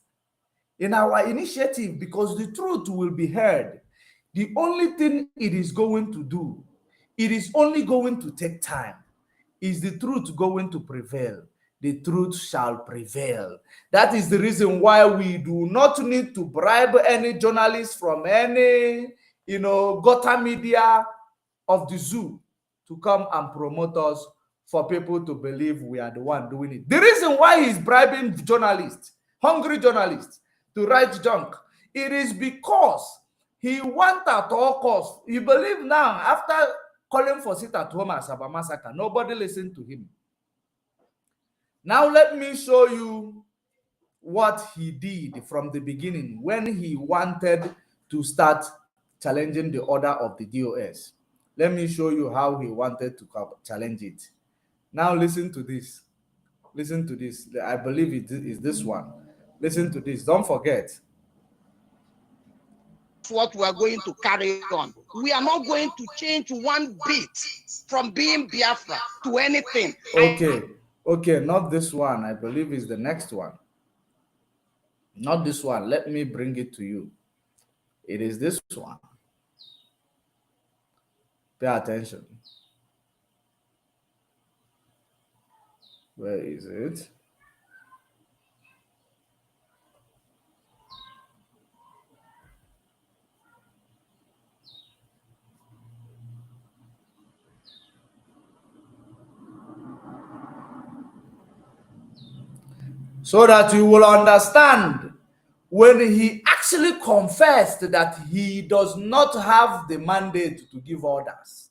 in our initiative, because the truth will be heard. The only thing it is going to do, it is only going to take time. Is the truth going to prevail? The truth shall prevail. That is the reason why we do not need to bribe any journalist from any, Gota Media of the zoo to come and promote us for people to believe we are the one doing it. The reason why he's bribing journalists, hungry journalists, to write junk, it is because he wants at all costs. You believe now, after calling for sit at home as Asaba massacre, nobody listened to him. Now let me show you what he did from the beginning when he wanted to start challenging the order of the DOS. Let me show you how he wanted to challenge it. Now listen to this. Listen to this. I believe it is this one. Listen to this. Don't forget. What we are going to carry on. We are not going to change one bit from being Biafra to anything. Okay, not this one. I believe is the next one. Not this one. Let me bring it to you. It is this one. Pay attention. Where is it? So that you will understand, when he actually confessed that he does not have the mandate to give orders.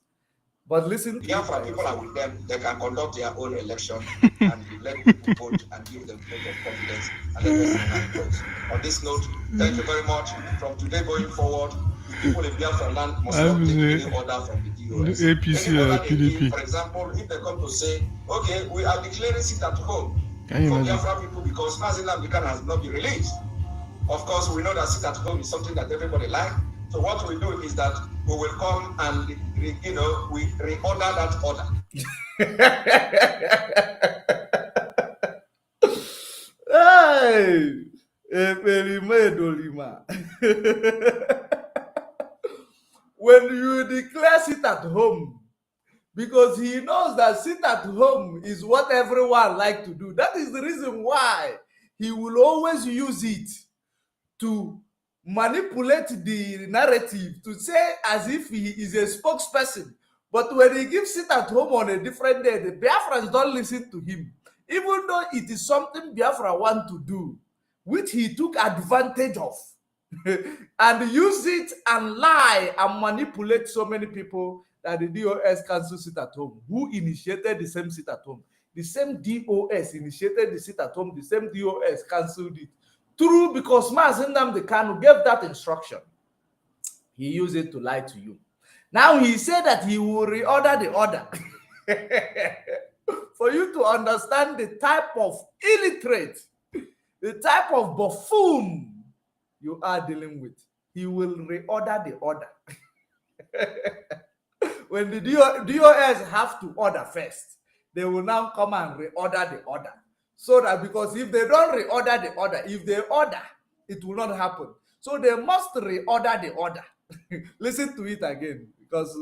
But listen to Biafra people are with them, they can conduct their own election and let people vote and give them vote of confidence and let them vote. On this note, thank you very much. From today going forward, people in Biafra land must not take any order from the DOS. APC PDP. For example, if they come to say, okay, we are declaring sit at home for Biafra people because Mazilam Bikan has not been released. Of course, we know that sit at home is something that everybody likes. So what we do is that we will come and, we reorder that order. Hey! When you declare sit at home, because he knows that sit at home is what everyone like to do. That is the reason why he will always use it to manipulate the narrative, to say as if he is a spokesperson. But when he gives sit at home on a different day, the Biafrans don't listen to him, even though it is something Biafra want to do, which he took advantage of and use it and lie and manipulate so many people that the DOS cancel sit at home. Who initiated the same sit at home? The same DOS initiated the sit at home, the same DOS cancelled it. True, because Mazen Nnamdi Kanu gave that instruction. He used it to lie to you. Now he said that he will reorder the order. For you to understand the type of illiterate, the type of buffoon you are dealing with. He will reorder the order. When the DOS have to order first, they will now come and reorder the order. So that, because if they don't reorder the order, if they order, it will not happen. So they must reorder the order. Listen to it again, because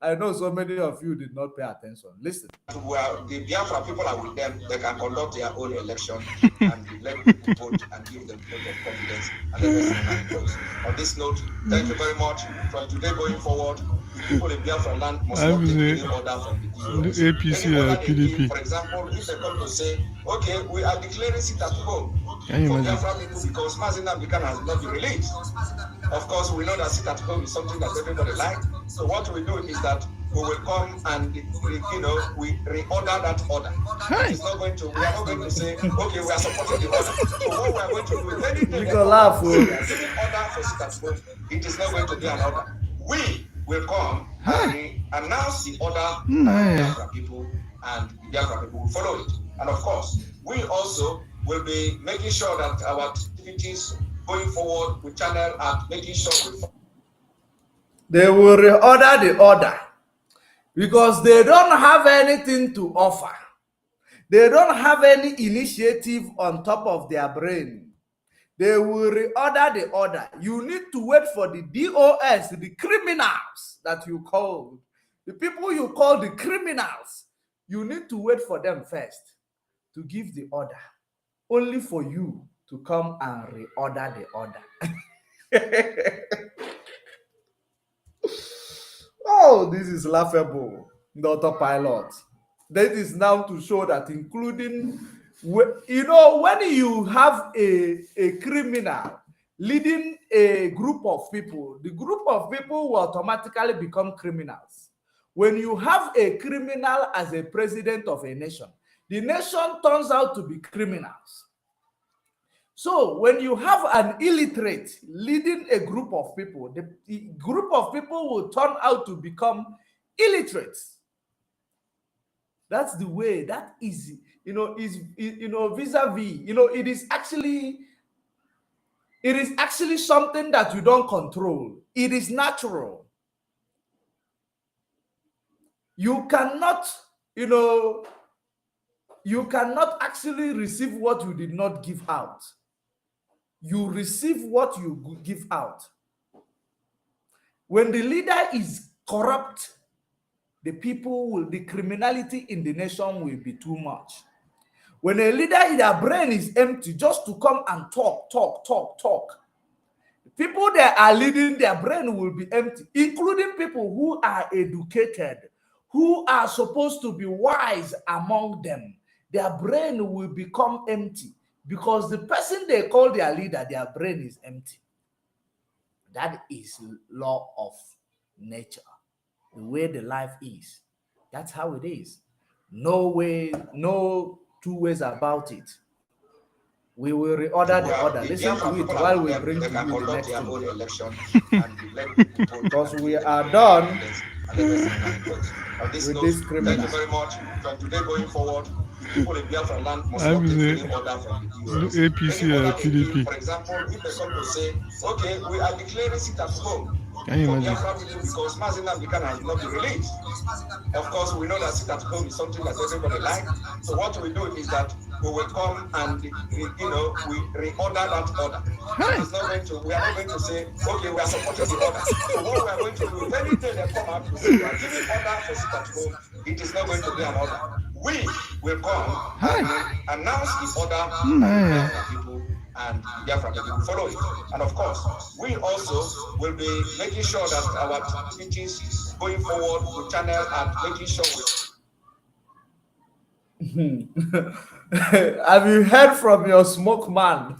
I know so many of you did not pay attention. Listen. Well, the Biafra people are with them, they can conduct their own election and let people vote and give them vote of confidence and let them vote. On this note, thank you very much. From today going forward, people in Biafra land must not take any order from the DOS. APC PDP. For example, if they come to say, okay, we are declaring sit at home for Biafra people because Mazen Nnamdi Kanu has not been released. Of course, we know that sit at home is something that everybody likes. So what we do is that we will come and we reorder that order. It's not going to. We are not going to say, okay, we are supporting the order. So what we are going to do is anything that laugh. We are giving order for sit at home, it is not going to be an order. We will come and announce the order to Biafra people, and the Biafra people will follow it. And of course, we also will be making sure that our activities going forward, we channel and making sure we. They will reorder the order because they don't have anything to offer. They don't have any initiative on top of their brain. They will reorder the order. You need to wait for the DOS, the criminals that you call, the people you call the criminals. You need to wait for them first to give the order, only for you to come and reorder the order. Oh, this is laughable, the autopilot. That is now to show that including, you know, when you have a criminal leading a group of people, the group of people will automatically become criminals. When you have a criminal as a president of a nation, the nation turns out to be criminals. So when you have an illiterate leading a group of people, the group of people will turn out to become illiterates. That's the way. That is, you know, vis-a-vis. You know, it is actually something that you don't control. It is natural. You cannot, you cannot actually receive what you did not give out. You receive what you give out. When the leader is corrupt, the criminality in the nation will be too much. When a leader, their brain is empty, just to come and talk. People that are leading, their brain will be empty, including people who are educated, who are supposed to be wise among them. Their brain will become empty because the person they call their leader, their brain is empty. That is law of nature. The way the life is. That's how it is. No way, no two ways about it. We will reorder the order. Listen to it while we bring to you the next one. Because we are done with this criminal. Thank you very much. From today going forward, people in Biafra land must not take any order from the APC, PDP. For example, if they come to say, okay, we are declaring sit at home. Can you imagine? Because Mazina Bikan has not been released. Of course, we know that sit at home is something that everybody likes. So what we do is that we will come and we reorder that order. It's not going to, we are not going to say, okay, we are supporting the order. So what we are going to do, if any day they come out to say we are giving order for sit at home, it is not going to be an order. We will come and announce the order to people, and Biafra people follow it. And of course, we also will be making sure that our activities going forward, we channel and making sure Have you heard from your smoke man?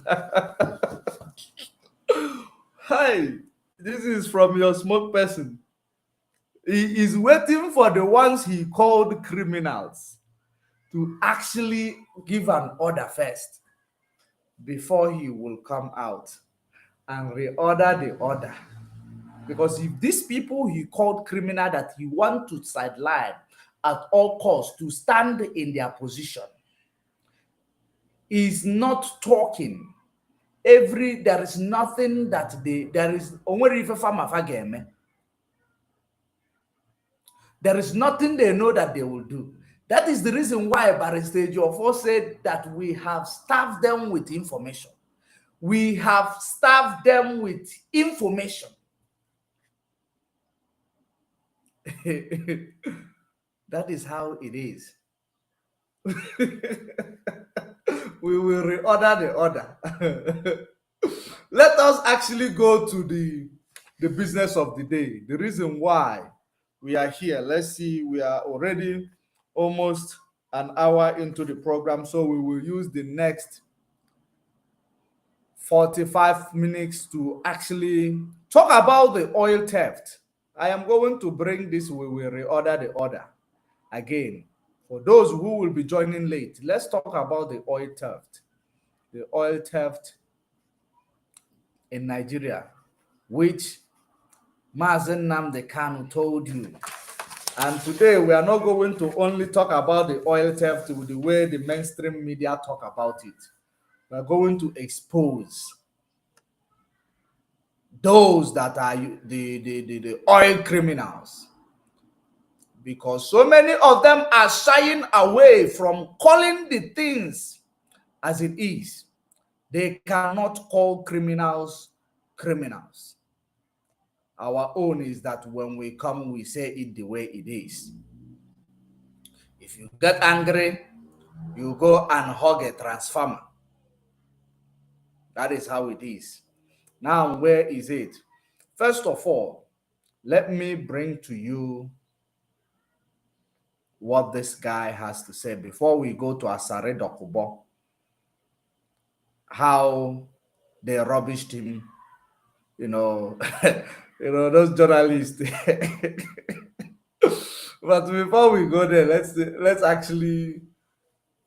Hi, this is from your smoke person. He is waiting for the ones he called criminals to actually give an order first before he will come out and reorder the order. Because if these people he called criminal that he want to sideline at all costs to stand in their position is not talking, there is nothing that there is nothing they know that they will do. That is the reason why Barrister Jofo said that we have staffed them with information. We have staffed them with information. That is how it is. We will reorder the order. Let us actually go to the business of the day. The reason why we are here. Let's see, we are already almost an hour into the program, so we will use the next 45 minutes to actually talk about the oil theft. I am going to bring this, we will reorder the order again. For those who will be joining late, let's talk about the oil theft. The oil theft in Nigeria, which Mazen Nnamdi Kanu told you. And today we are not going to only talk about the oil theft with the way the mainstream media talk about it. We are going to expose those that are the oil criminals, because so many of them are shying away from calling the things as it is. They cannot call criminals criminals. Our own is that when we come, we say it the way it is. If you get angry, you go and hug a transformer. That is how it is. Now, where is it? First of all, let me bring to you what this guy has to say before we go to Asari Dokubo. How they rubbished him, those journalists. But before we go there, let's actually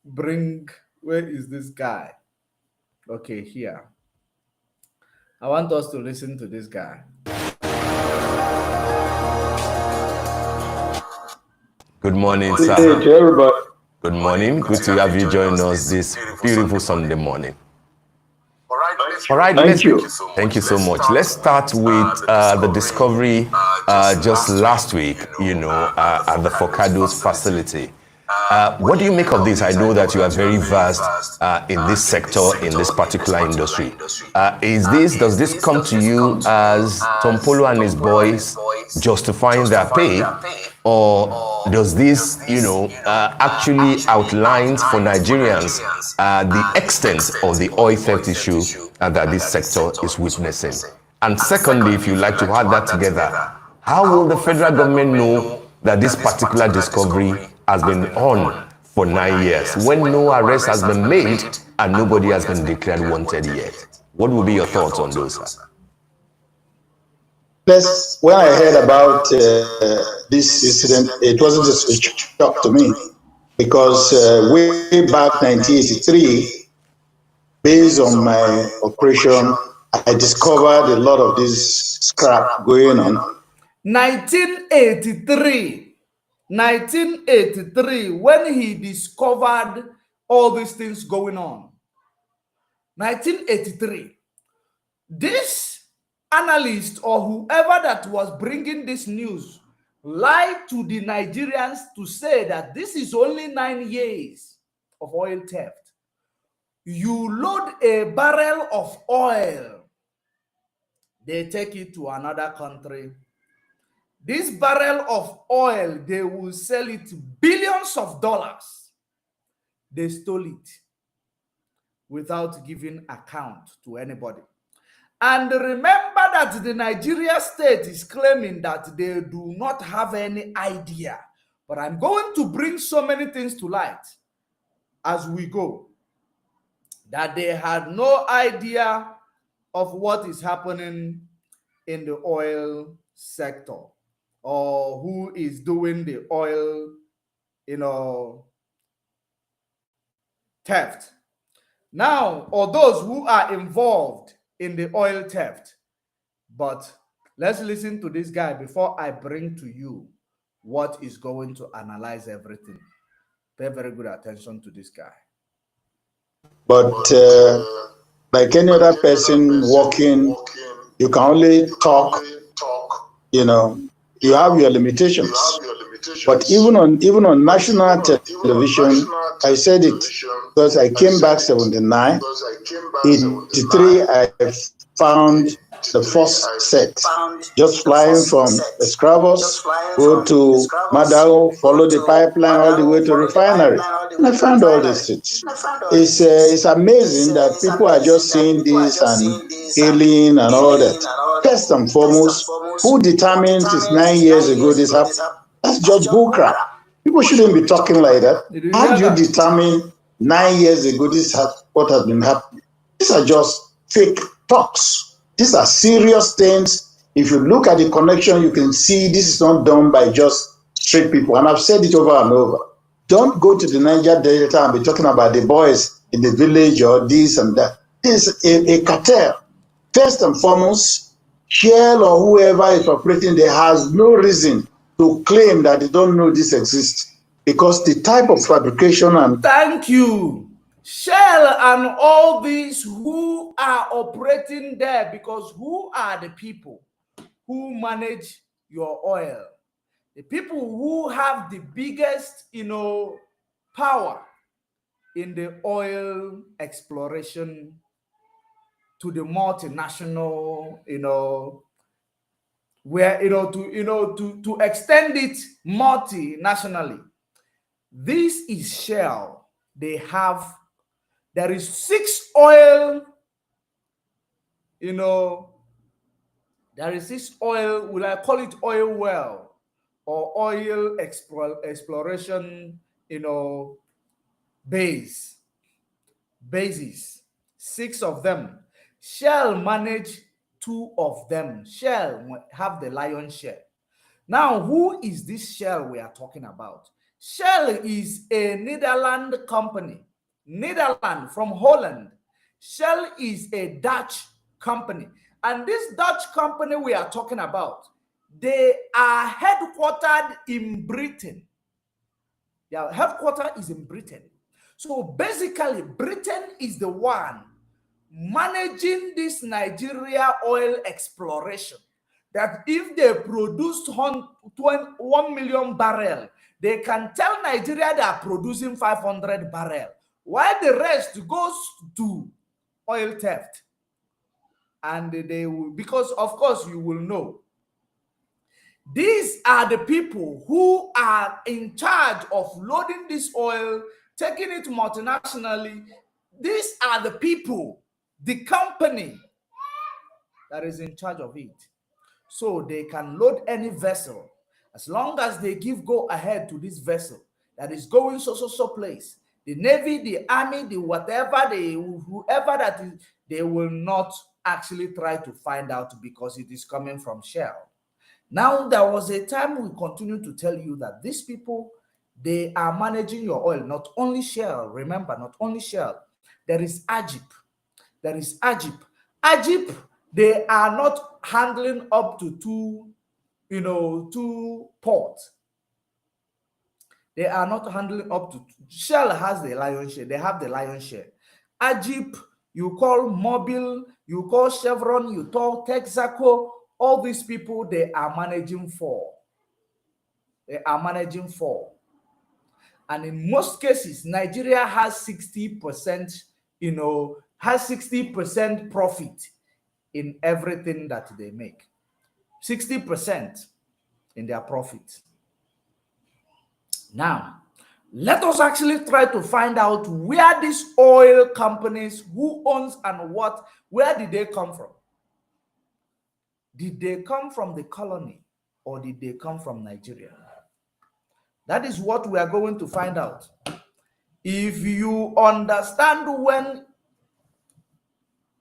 bring, where is this guy? Okay, here. I want us to listen to this guy. Good morning, Good sir. day to everybody. Good morning. Good to have you join us this beautiful Sunday morning. All right, Thank you. Thank you so much. Let's start with the discovery just last week, at the Forcados facility. What do you make of this? I know that you are very vast in this sector, in this particular industry. Does this come to you as Tom Polo and his boys justifying their pay? Or does this, actually outlines for Nigerians the extent of the oil theft issue that this sector is witnessing? And secondly, if you like to add that together, how will the federal government know that this particular discovery has been on for 9 years when no arrest has been made and nobody has been declared wanted yet? What will be your thoughts on those, sir? First, when I heard about this incident, it wasn't a shock to me, because way back 1983, based on my operation, I discovered a lot of this scrap going on. 1983, when he discovered all these things going on. 1983. This analyst or whoever that was bringing this news lied to the Nigerians to say that this is only 9 years of oil theft. You load a barrel of oil, they take it to another country. This barrel of oil, they will sell it billions of dollars. They stole it without giving account to anybody. And remember that the Nigeria state is claiming that they do not have any idea. But I'm going to bring so many things to light as we go, that they had no idea of what is happening in the oil sector, or who is doing the oil, theft. Now, or those who are involved in the oil theft. But let's listen to this guy before I bring to you what is going to analyze everything. Pay very good attention to this guy. But like any other person walking, you can only talk, you have your limitations. But even on national television, I said it because I came back 79. In 83, I found the first set, just flying from Escravos, go to Madao, follow the pipeline all the way to refinery. And I found all these things. It's amazing that people are just seeing this and healing and all that. First and foremost, who determined this 9 years ago this happened? That's Judge Bullcrap. People shouldn't be talking like that. How do you determine 9 years ago this is what has been happening? These are just fake talks. These are serious things. If you look at the connection, you can see this is not done by just straight people. And I've said it over and over. Don't go to the Niger Delta and be talking about the boys in the village or this and that. This is a cartel. First and foremost, Shell or whoever is operating there has no reason to claim that they don't know this exists, because the type of fabrication and... Thank you. Shell and all these who are operating there, because who are the people who manage your oil? The people who have the biggest, power in the oil exploration to the multinational, where, to extend it multinationally. This is Shell. There is 6 oil, there is 6 oil, will I call it oil well or oil exploration, bases. 6 of them. Shell manage 2 of them. Shell have the lion's share. Now, who is this Shell we are talking about? Shell is a Netherlands company. Netherlands, from Holland. Shell is a Dutch company. And this Dutch company we are talking about, they are headquartered in Britain. Their headquarters is in Britain. So basically, Britain is the one managing this Nigeria oil exploration. That if they produced 1 million barrels, they can tell Nigeria they are producing 500 barrels, while the rest goes to oil theft. And they will, because of course you will know, these are the people who are in charge of loading this oil, taking it multinationally. These are the people, the company that is in charge of it. So they can load any vessel as long as they give go ahead to this vessel that is going so place. The Navy, the Army, the whatever, whoever that is, they will not actually try to find out because it is coming from Shell. Now, there was a time we continue to tell you that these people, they are managing your oil, not only Shell. Remember, not only Shell. There is Agip. There is Agip. Agip, they are not handling up to 2 ports. They are not handling up to. Shell has the lion's share. They have the lion's share. Agip, you call Mobil, you call Chevron, you call Texaco. All these people, they are managing for. They are managing for. And in most cases, Nigeria has 60%, has 60% profit in everything that they make. 60% in their profit. Now, let us actually try to find out where these oil companies, who owns and what, where did they come from? Did they come from the colony or did they come from Nigeria? That is what we are going to find out. If you understand when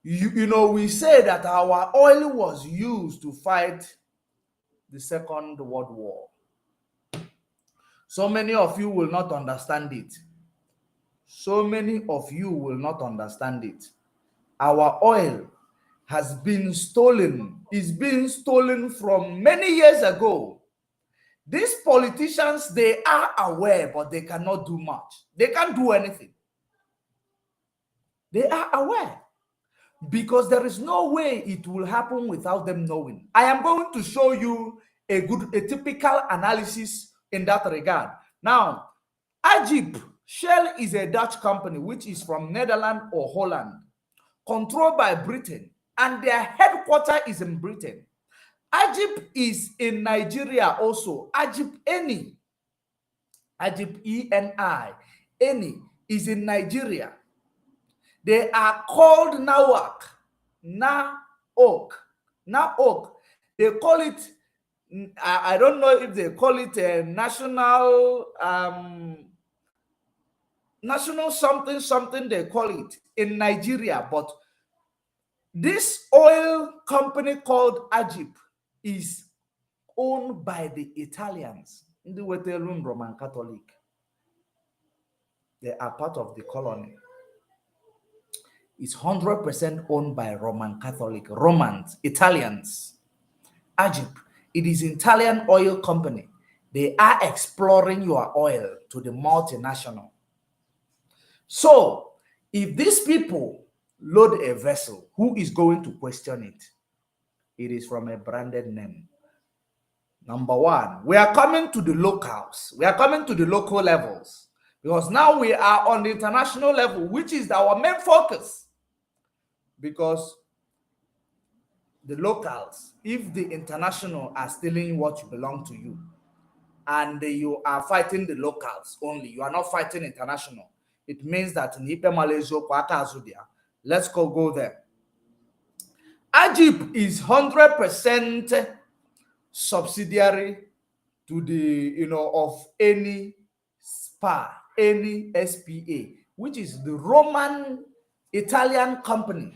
we say that our oil was used to fight the Second World War. So many of you will not understand it. So many of you will not understand it. Our oil has been stolen, is being stolen from many years ago. These politicians, they are aware, but they cannot do much. They can't do anything. They are aware because there is no way it will happen without them knowing. I am going to show you a typical analysis in that regard. Now, Agip, Shell is a Dutch company which is from Netherlands or Holland, controlled by Britain, and their headquarters is in Britain. Agip is in Nigeria also. Agip Eni, Agip ENI, Eni is in Nigeria. They are called Nawak, Naok. They call it, I don't know if they call it a national something they call it in Nigeria, but this oil company called Agip is owned by the Italians, in the Roman Catholic. They are part of the colony. It's 100% owned by Roman Catholic, Romans, Italians. Agip, it is an Italian oil company. They are exploring your oil to the multinational. So, If these people load a vessel, who is going to question it? It is from a branded name. Number one, we are coming to the locals. We are coming to the local levels because now we are on the international level, which is our main focus. Because the locals, if the international are stealing what belong to you, and you are fighting the locals only, you are not fighting international, it means that in IPOB Malaysia, let's go there. Ajib is 100% subsidiary to the of any SPA, any SPA, which is the Roman Italian company.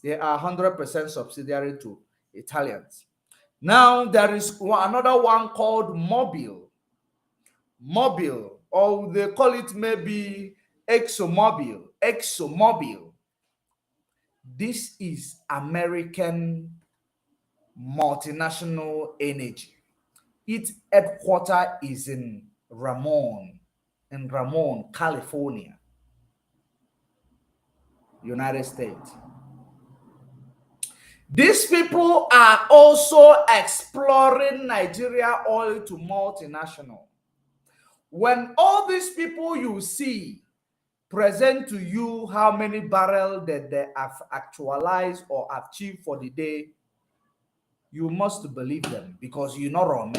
They are 100% subsidiary to Italians. Now there is another one called Mobile, or they call it maybe ExxonMobil. This is American multinational energy. Its headquarters is in Ramon, California, United States. These people are also exploring Nigeria oil to multinational. When all these people you see present to you how many barrels that they have actualized or achieved for the day, you must believe them because you're not wrong.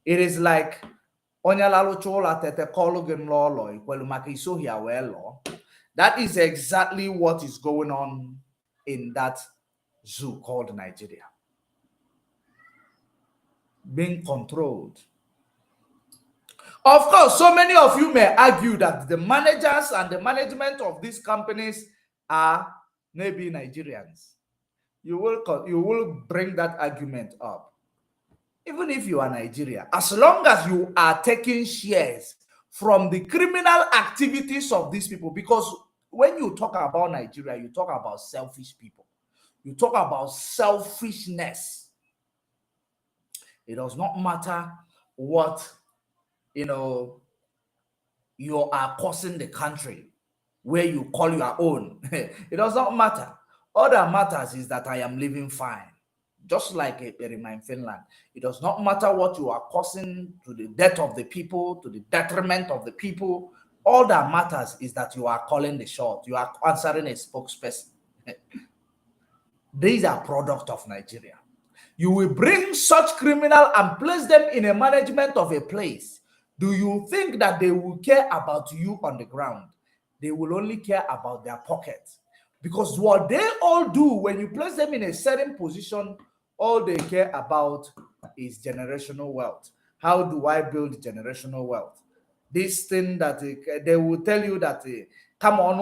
It is like that is exactly what is going on in that zoo called Nigeria. Being controlled. Of course, so many of you may argue that the managers and the management of these companies are maybe Nigerians. You will bring that argument up. Even if you are Nigeria, as long as you are taking shares from the criminal activities of these people, because when you talk about Nigeria, you talk about selfish people. You talk about selfishness. It does not matter what you are causing the country where you call your own. It does not matter. All that matters is that I am living fine. Just like in Finland. It does not matter what you are causing to the death of the people, to the detriment of the people. All that matters is that you are calling the shot. You are answering a spokesperson. These are products of Nigeria. You will bring such criminal and place them in a management of a place. Do you think that they will care about you on the ground? They will only care about their pocket. Because what they all do when you place them in a certain position, all they care about is generational wealth. How do I build generational wealth? This thing that they will tell you that come on,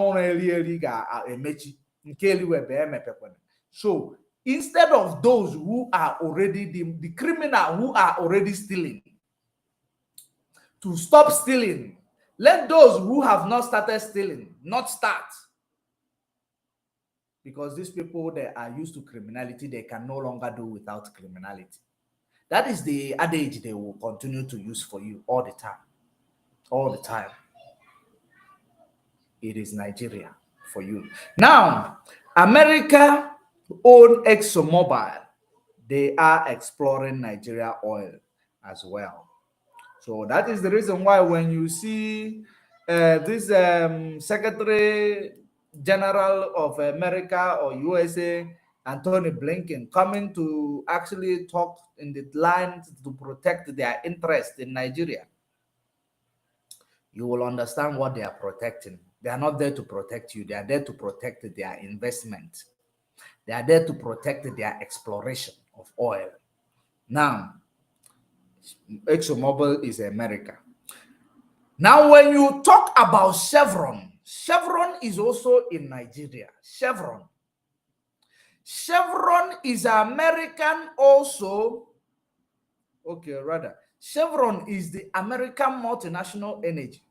so instead of those who are already the criminal who are already stealing to stop stealing, let those who have not started stealing not start. Because these people, they are used to criminality, they can no longer do without criminality. That is the adage they will continue to use for you all the time. All the time. It is Nigeria for you. Now, America own ExxonMobil. They are exploring Nigeria oil as well. So that is the reason why when you see this Secretary General of America or USA, Anthony Blinken, coming to actually talk in the line to protect their interest in Nigeria, you will understand what they are protecting. They are not there to protect you. They are there to protect their investment. They are there to protect their exploration of oil. Now, ExxonMobil is America. Now, when you talk about Chevron, Chevron is also in Nigeria. Chevron is American also. Okay, rather, Chevron is the American multinational energy,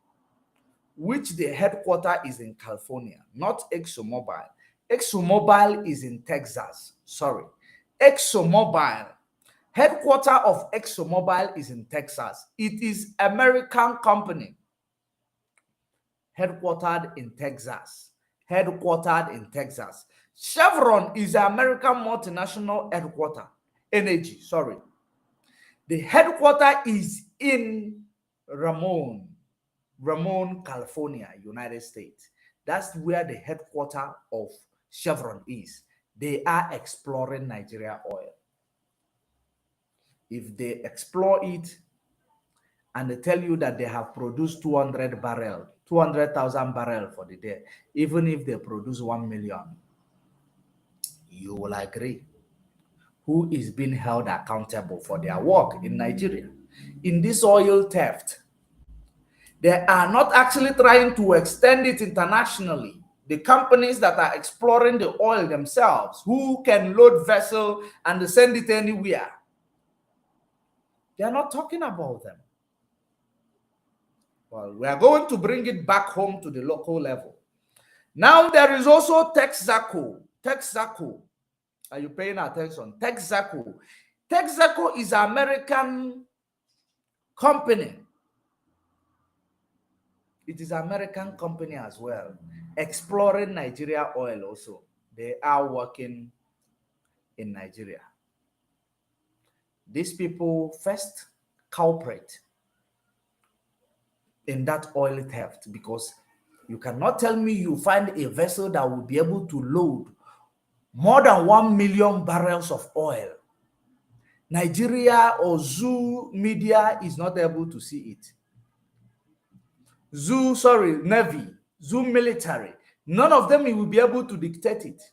which the headquarters is in California, not ExxonMobil. ExxonMobil is in Texas. Sorry. ExxonMobil, headquarters of ExxonMobil is in Texas. It is American company. headquartered in Texas. Headquartered in Texas. Chevron is an American multinational headquarter. Energy, sorry. The headquarter is in Ramon, California, United States. That's where the headquarter of Chevron is. They are exploring Nigeria oil. If they explore it and they tell you that they have produced 200,000 barrels for the day, even if they produce 1 million, you will agree. Who is being held accountable for their work in Nigeria? In this oil theft, they are not actually trying to extend it internationally. The companies that are exploring the oil themselves, who can load vessel and send it anywhere, they are not talking about them. Well, we are going to bring it back home to the local level. Now there is also Texaco. Texaco. Are you paying attention? Texaco. Texaco is an American company. It is an American company as well, exploring Nigeria oil also. They are working in Nigeria. These people first culprit in that oil theft, because you cannot tell me you find a vessel that will be able to load more than 1 million barrels of oil. Nigeria or Zoo Media is not able to see it. Navy, Zoo Military, none of them will be able to dictate it.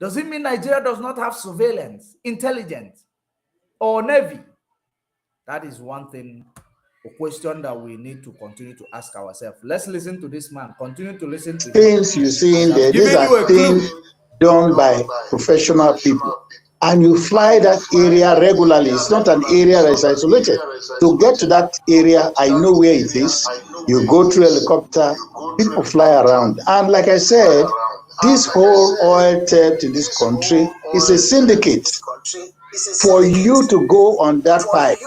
Does it mean Nigeria does not have surveillance, intelligence, or Navy? That is one thing, a question that we need to continue to ask ourselves. Let's listen to this man. Continue to listen to him. Things you see in there, these are things done by professional people. And you fly that area regularly. It's not an area that is isolated. To get to that area, I know where it is. You go through helicopter, people fly around. And like I said, this whole oil theft in this country is a syndicate. For you to go on that pipe,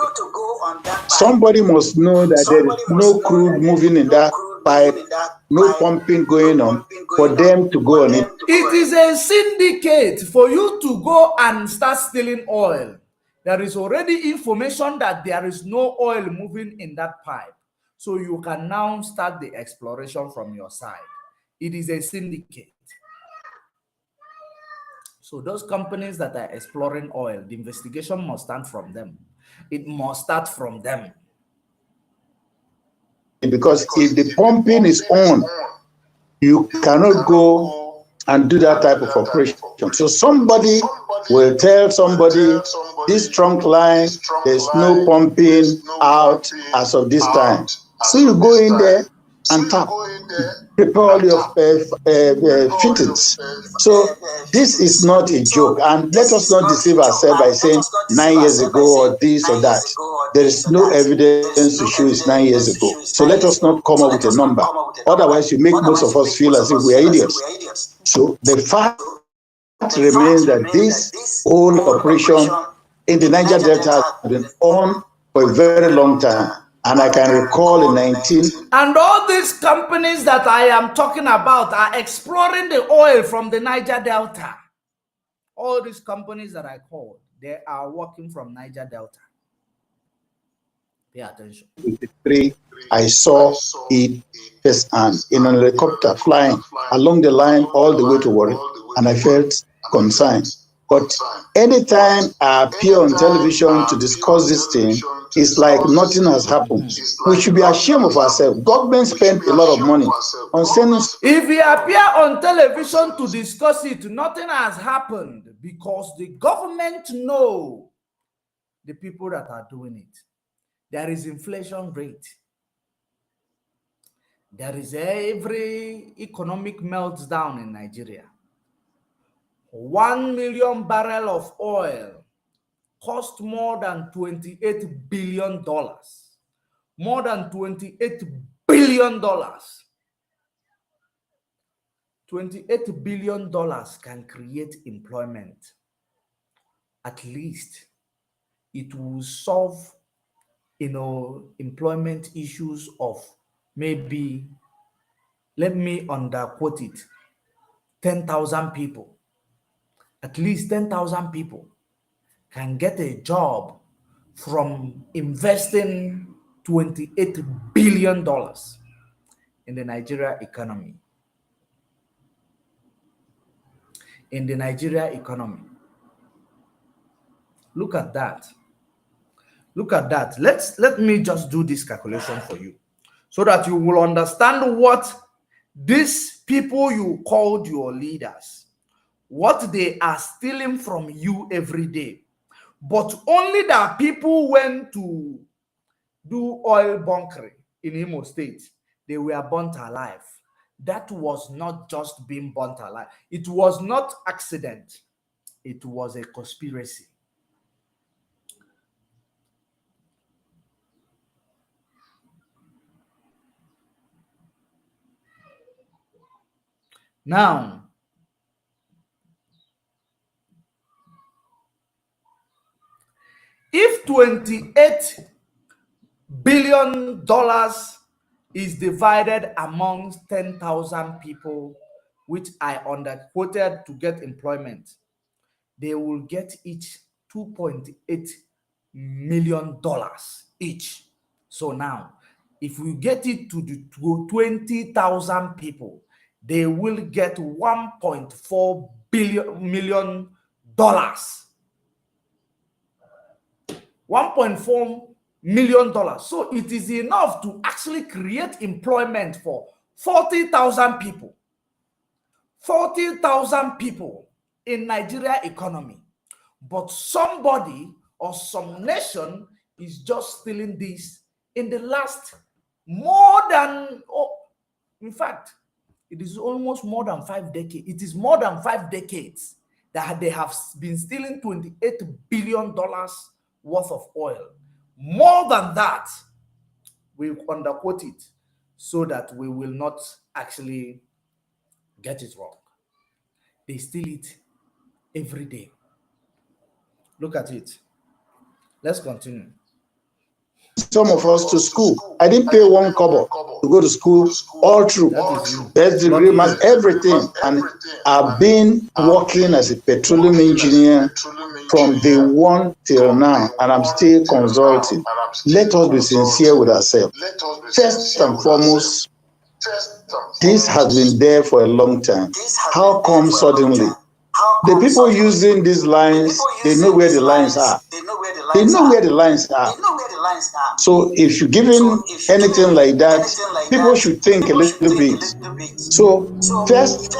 somebody must know that there is no crude moving in that pipe, no pumping going on for them to go on it. It is a syndicate for you to go and start stealing oil. There is already information that there is no oil moving in that pipe. So you can now start the exploration from your side. It is a syndicate. So those companies that are exploring oil, the investigation must start from them. It must start from them. Because if the pumping is on, you cannot go and do that type of operation. So somebody will tell somebody, this trunk line, there's no pumping out as of this time. So you go in there and tap, prepare all your fittings. So this is not a joke. And let us not deceive ourselves by saying 9 years ago or this or that. There is no evidence to show it's 9 years ago. So let us not come up with a number. Otherwise, you make most of us feel as if we are idiots. So the fact remains that this whole operation in the Niger Delta has been on for a very long time. And I can recall in 19... And all these companies that I am talking about are exploring the oil from the Niger Delta. All these companies that I called, they are working from Niger Delta. Pay attention. I saw it firsthand in an helicopter flying along the line all the way to Warri, and I felt concerned. But anytime I appear on television to discuss this thing, it's like nothing has happened. We should be ashamed of ourselves. Government spent a lot of money on sending... If we appear on television to discuss it, nothing has happened because the government know the people that are doing it. There is inflation rate. There is every economic meltdown in Nigeria. 1 million barrel of oil cost more than $28 billion. More than $28 billion. $28 billion can create employment. At least it will solve, employment issues of maybe let me underquote it, 10,000 people, at least 10,000 people can get a job from investing $28 billion in the Nigeria economy. In the Nigeria economy. Look at that. Look at that. Let me just do this calculation for you so that you will understand what these people you called your leaders, what they are stealing from you every day. But only that people went to do oil bunkering in Imo State, they were burnt alive. That was not just being burnt alive. It was not accident. It was a conspiracy. Now, if $28 billion is divided amongst 10,000 people, which I underquoted to get employment, they will get each $2.8 million each. So now, if we get it to the 20,000 people, they will get $1.4 million. $1.4 million. So it is enough to actually create employment for 40,000 people. 40,000 people in Nigeria economy. But somebody or some nation is just stealing this in the last more than, in fact, it is almost more than 5 decades. It is more than 5 decades that they have been stealing $28 billion worth of oil. More than that, we underquote it so that we will not actually get it wrong. They steal it every day. Look at it. Let's continue. Some of us to school. I didn't pay one kobo to go to school all through. Best degree, mass, everything. And I've been working as a petroleum engineer from day one till now, and I'm still consulting. Let us be sincere with ourselves. First and foremost, this has been there for a long time. How come suddenly? The people using these lines, they know where the lines are. They know where the lines are. So if you're giving anything like that, people should think a little bit. So first,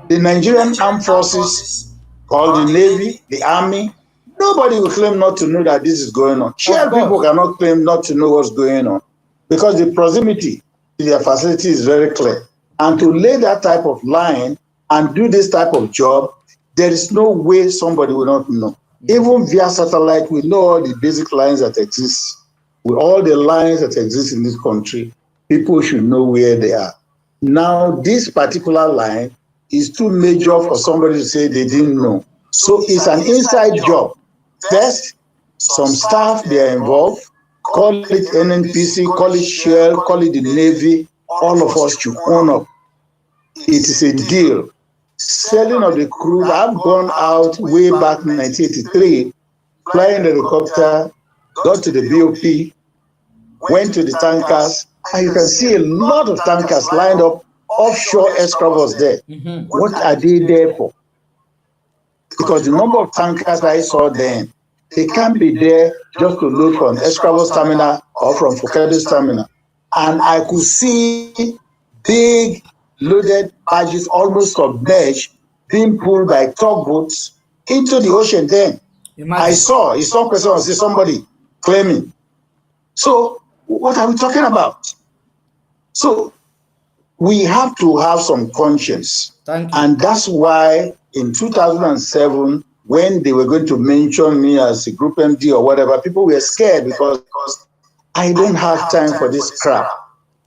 the Nigerian Armed Forces, or the Navy, the Army, nobody will claim not to know that this is going on. Share people cannot claim not to know what's going on because the proximity to their facility is very clear. And to lay that type of line and do this type of job, there is no way somebody will not know. Even via satellite, we know all the basic lines that exist. With all the lines that exist in this country, people should know where they are. Now, this particular line is too major for somebody to say they didn't know. So it's an inside job. First, some staff, they are involved. Call it NNPC, call it Shell, call it the Navy. All of us should own up. It is a deal. Selling of the crew, I've gone out way back in 1983, flying the helicopter, got to the BOP, went to the tankers, and you can see a lot of tankers lined up, offshore escrows there. What are they there for? Because the number of tankers I saw then, they can't be there just to load from Escravos terminal or from Focados terminal. And I could see big loaded barges almost submerged, being pulled by tugboats into the ocean then. I saw, it's some person or somebody claiming. So what are we talking about? So we have to have some conscience. And that's why in 2007, when they were going to mention me as a group MD or whatever, people were scared because I don't have time for this crap.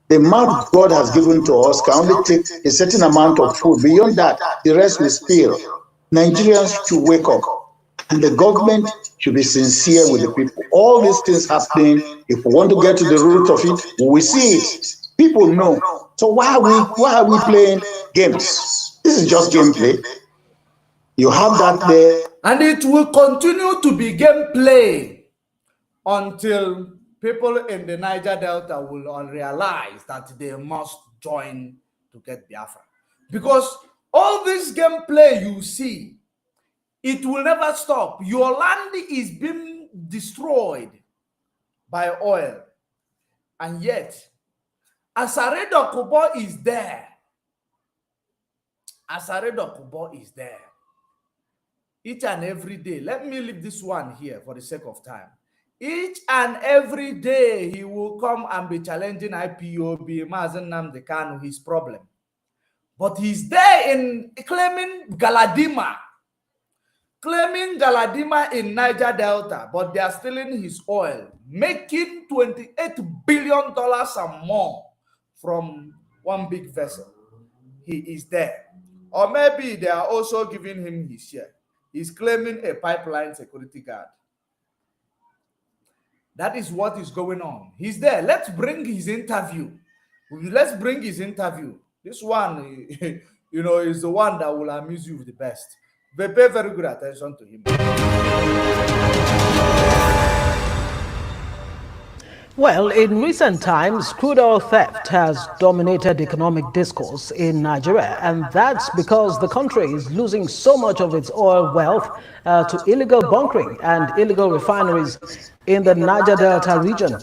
The amount God has given to us can only take a certain amount of food. Beyond that, the rest will spill. Nigerians should wake up. And the government should be sincere with the people. All these things happening, if we want to get to the root of it, we see it. People know. So why are we playing games? This is just gameplay. You have that there. And it will continue to be gameplay until people in the Niger Delta will realize that they must join to get Biafra. Because all this gameplay you see, it will never stop. Your land is being destroyed by oil. And yet, Asari Dokubo is there. Asari Dokubo is there. Each and every day. Let me leave this one here for the sake of time. Each and every day, he will come and be challenging IPOB, Mazen Nnamdi Kanu, his problem. But he's there in claiming Galadima in Niger Delta, but they are stealing his oil, making $28 billion and more from one big vessel. He is there. Or maybe they are also giving him his share. He's claiming a pipeline security guard. That is what is going on. He's there. Let's bring his interview. This one, is the one that will amuse you the best. They pay very good attention to him. Well, in recent times, crude oil theft has dominated economic discourse in Nigeria, and that's because the country is losing so much of its oil wealth to illegal bunkering and illegal refineries in the Niger Delta region.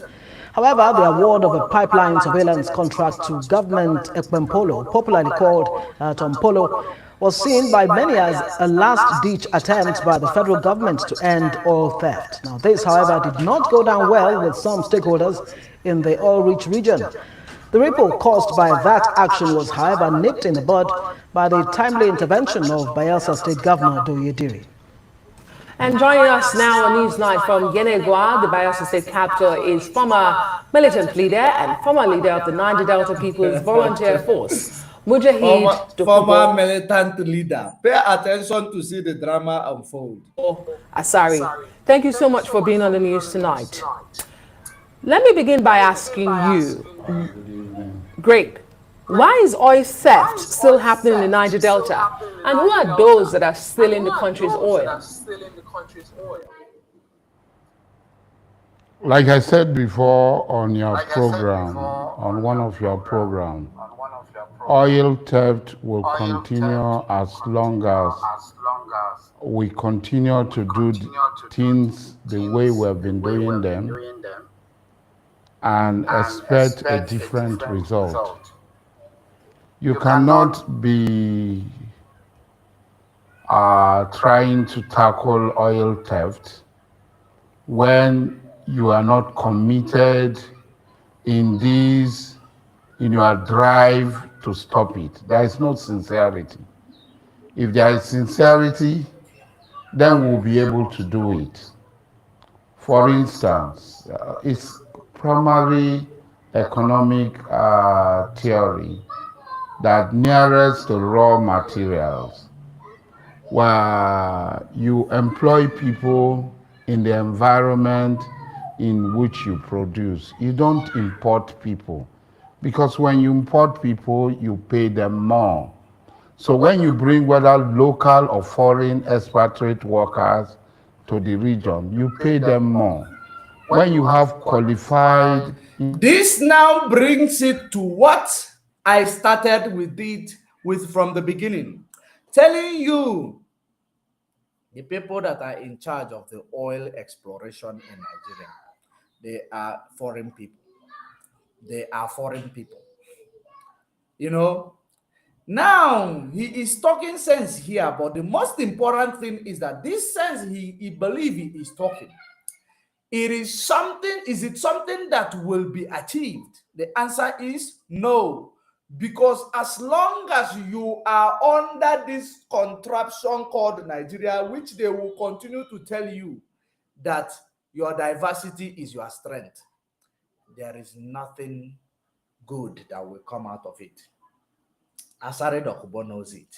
However, the award of a pipeline surveillance contract to government Ekpempolo, popularly called Tompolo, was seen by many as a last-ditch attempt by the federal government to end oil theft. Now, this, however, did not go down well with some stakeholders in the oil-rich region. The ripple caused by that action was, however, nipped in the bud by the timely intervention of Bayelsa State Governor Doyediri. And joining us now on Newsnight from Yenegua, the Bayelsa State capital, is former militant leader and former leader of the Niger Delta People's Volunteer Force, Mujahid Dokubo. Former militant leader. Pay attention to see the drama unfold. Asari, thank you so much for being on the news tonight. Let me begin by asking you, great, why is oil theft still happening in the Niger Delta? And who are those that are stealing the country's oil? Like I said before on your program, on one of your programs, oil theft will continue as long as we continue to do things the way we have been doing them and expect a different result. You cannot be trying to tackle oil theft when you are not committed in your drive to stop it. There is no sincerity. If there is sincerity, then we'll be able to do it. For instance, it's primary economic theory that nearest to raw materials, where you employ people in the environment in which you produce. You don't import people, because when you import people, you pay them more. So when you bring whether local or foreign expatriate workers to the region, you pay them more. When you have qualified... This now brings it to what I started with from the beginning, telling you the people that are in charge of the oil exploration in Nigeria, they are foreign people. They are foreign people. Now he is talking sense here, but the most important thing is that this sense he believes he is talking. Is it something that will be achieved? The answer is no. Because as long as you are under this contraption called Nigeria, which they will continue to tell you that your diversity is your strength, there is nothing good that will come out of it. Asari Dokubo knows it.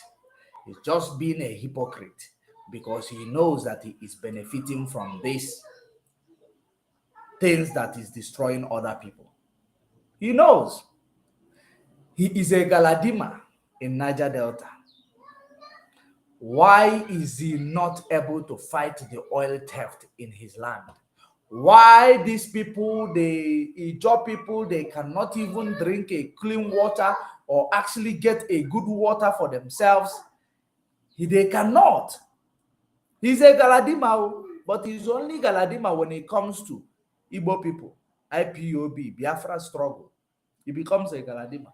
He's just being a hypocrite because he knows that he is benefiting from this things that is destroying other people. He knows. He is a Galadima in Niger Delta. Why is he not able to fight the oil theft in his land? Why these people, the Ijaw people, they cannot even drink a clean water or actually get a good water for themselves? They cannot. He's a Galadima, but he's only Galadima when it comes to Igbo people, IPOB, Biafra struggle. He becomes a Galadima.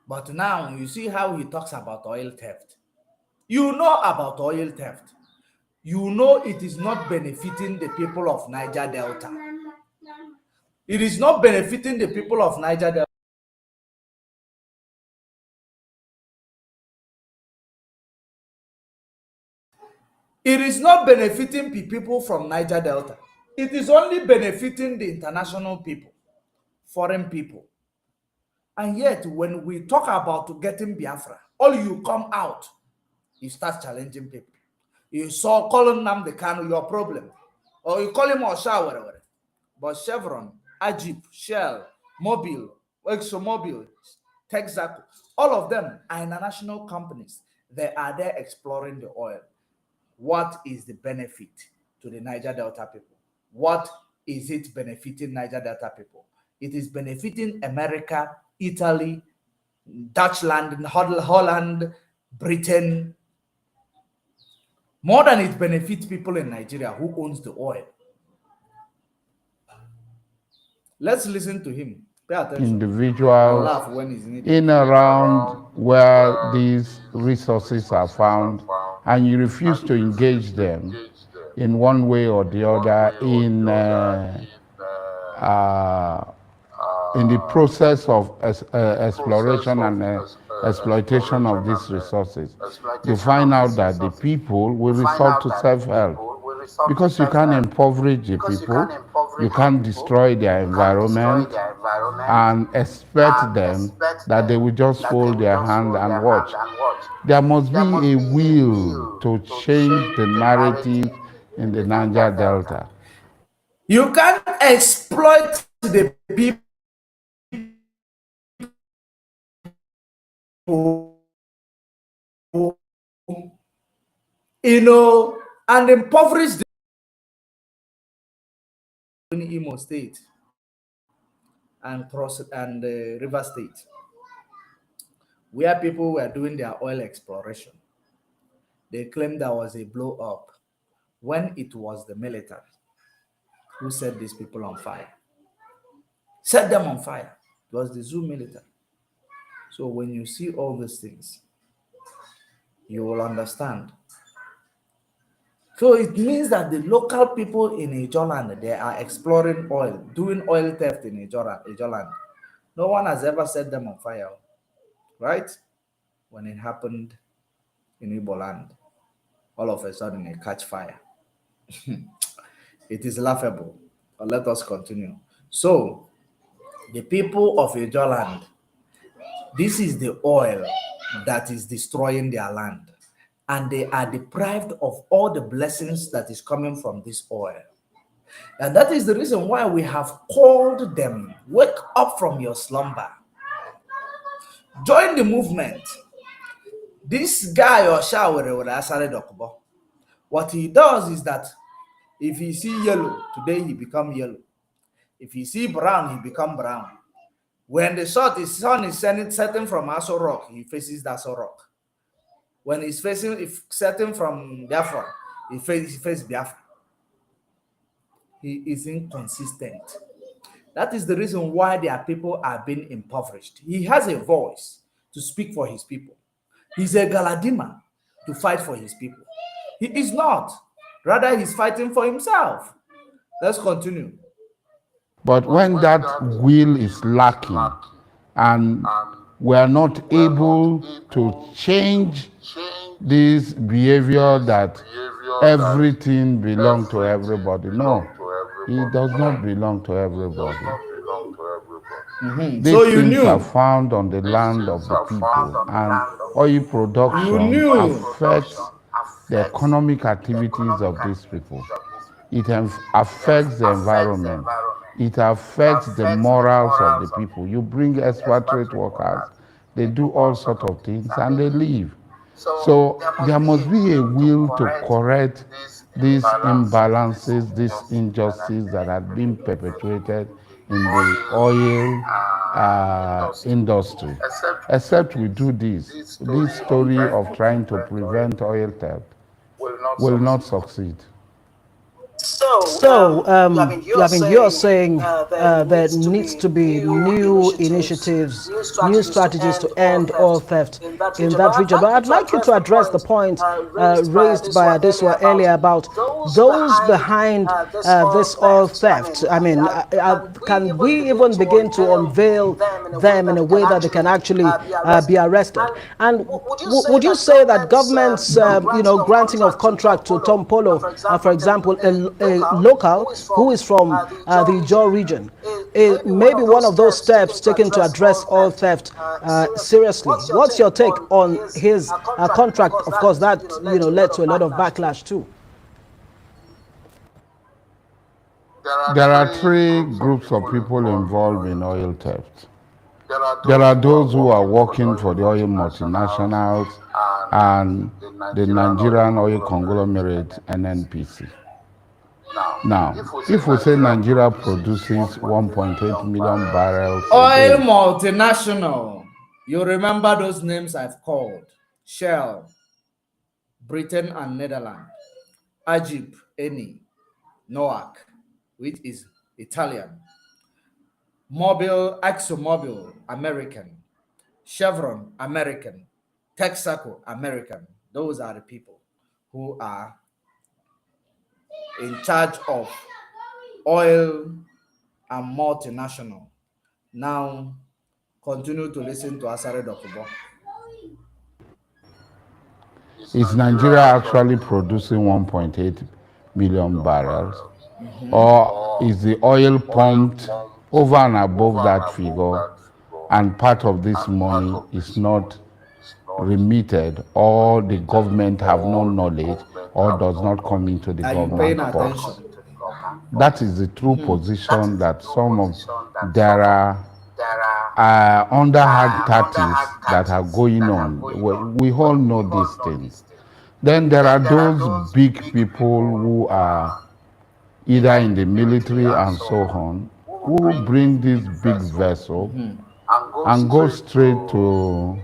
But now you see how he talks about oil theft. You know about oil theft. You know it is not benefiting the people of Niger Delta. It is not benefiting the people of Niger Delta. It is not benefiting people from Niger Delta. It is only benefiting the international people, foreign people. And yet, when we talk about getting Biafra, all you come out, you start challenging people. You saw calling them the Kanu your problem, or you call him Osha, whatever. But Chevron, Ajip, Shell, Mobil, ExxonMobil, Texaco, all of them are international companies. They are there exploring the oil. What is the benefit to the Niger Delta people? What is it benefiting Niger Delta people? It is benefiting America, Italy, Dutchland, Holland, Britain, more than it benefits people in Nigeria who owns the oil. Let's listen to him. Pay attention. Individuals Laugh when he's in around where these resources are found, and you refuse to engage them in one way or the other in the process of exploration and exploitation of these resources. You find out that the people will resort to self-help because you can't impoverish the people, you can't destroy their environment and expect them that they will just fold their hand and watch. There must be a will to change the narrative in the Niger Delta. You can't exploit the people, and impoverish the Imo State and River State, where people were doing their oil exploration. They claimed there was a blow up when it was the military who set these people on fire. Set them on fire. It was the zoo military. So when you see all these things, you will understand. So it means that the local people in Ijaw land, they are exploring oil, doing oil theft in Ijaw land. No one has ever set them on fire, right? When it happened in Igbo land, all of a sudden it catch fire. It is laughable, but let us continue. So the people of Ijaw land, this is the oil that is destroying their land. And they are deprived of all the blessings that is coming from this oil. And that is the reason why we have called them, wake up from your slumber. Join the movement. This guy, Osha, with Asari Dokubo, what he does is that if he see yellow, today he become yellow. If he see brown, he become brown. When the sun is setting from Aso Rock, he faces that Aso Rock. When he's setting from Biafra, he faces Biafra. He is inconsistent. That is the reason why their people are being impoverished. He has a voice to speak for his people. He's a Galadima to fight for his people. He is not. Rather, he's fighting for himself. Let's continue. But when that will is lacking and we are not able to change this behavior that everything belongs to everybody. No, it does not belong to everybody. These things are found on the land of the people, and oil production affects the economic activities of these people. It affects the environment. It affects the morals of the people. You bring expatriate workers, they do all sorts of things and they leave. So there must be a will to correct these imbalances, these injustices that have been perpetuated in the oil industry. Except we do this story of trying to prevent oil theft will not succeed. So, you're saying there needs to be new initiatives, new strategies to end oil theft in that region. But I'd like you to address the point raised by Adesua earlier about those behind this oil theft. I mean, can we even begin to unveil them in a way that they can actually be arrested? And would you say that governments, granting of contract to Tom Polo, for example, a local who is from the Ijaw region, is maybe one of those steps taken to address oil theft seriously? What's your take on his contract? Of course, that led to a lot of backlash too. There are three groups of people involved in oil theft. There are those who are working for the oil multinationals and the Nigerian oil conglomerate NNPC. Now, if we say Nigeria produces 1.8 million barrels oil multinational, you remember those names I've called: Shell, Britain and Netherlands, Egypt, Eni, NOAC, which is Italian, ExxonMobil, American, Chevron, American, Texaco, American. Those are the people who are in charge of oil and multinational. Now, continue to listen to Asari Dokubo. Is Nigeria actually producing 1.8 million barrels? Or is the oil pumped over and above that figure, and part of this money is not remitted, or the government have no knowledge, or does not come into the government box? That is the true position that some of there are underhand tactics that are going on. We all know these things. Then there are those big people who are either in the military and so on, who bring this big vessel and go straight to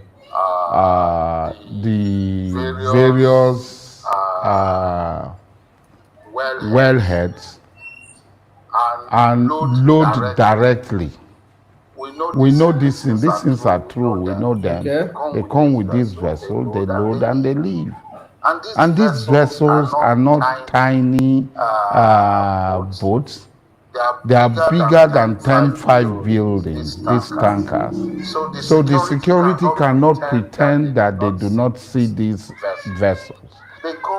the various wellheads and load directly. We know these things. These things are true. We know them. They come with this vessel, they load and they leave. And these vessels are not tiny boats. They are bigger than 10-5 buildings, these tankers. So the security cannot pretend that they do not see these vessels.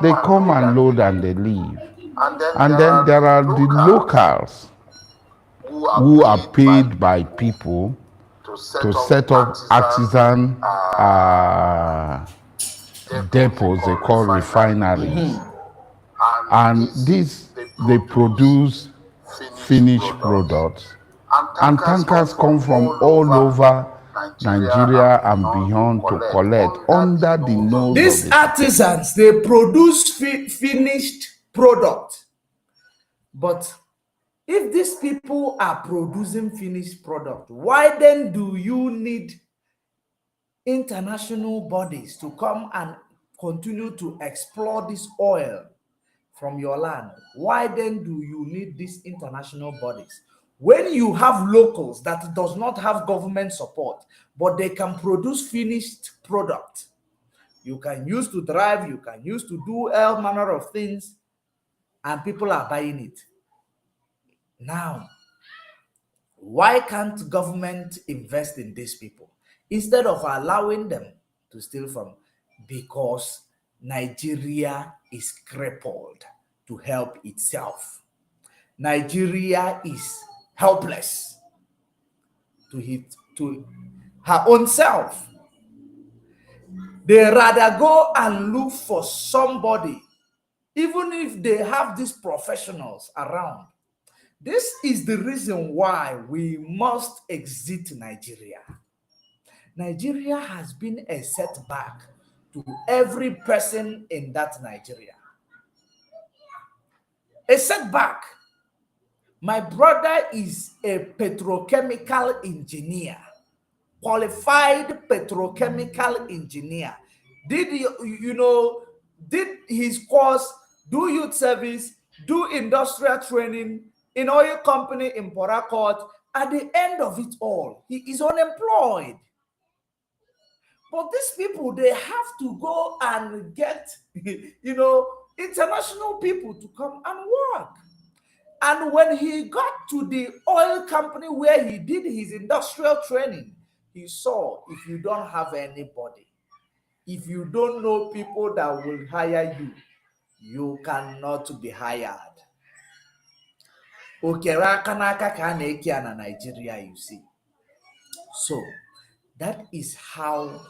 They come and load and they leave. And then there are the locals who are paid by people to set up artisan depots they call refineries. And these, they produce finished products. And tankers come from all over Nigeria and beyond to collect under the nose These of the artisans, they produce finished product. But if these people are producing finished product, why then do you need international bodies to come and continue to explore this oil from your land? Why then do you need these international bodies when you have locals that does not have government support, but they can produce finished product? You can use to drive, you can use to do all manner of things, and people are buying it. Now, why can't government invest in these people instead of allowing them to steal from? Because Nigeria is crippled to help itself. Nigeria is helpless to her own self. They rather go and look for somebody, even if they have these professionals around. This is the reason why we must exit Nigeria. Nigeria has been a setback to every person in that Nigeria. A setback. My brother is a petrochemical engineer, qualified petrochemical engineer. Did did his course, do youth service, do industrial training in oil company in Port Harcourt. At the end of it all, he is unemployed. But these people, they have to go and get, international people to come and work. And when he got to the oil company where he did his industrial training, he saw, if you don't have anybody, if you don't know people that will hire you, you cannot be hired. Nigeria, you see. So that is how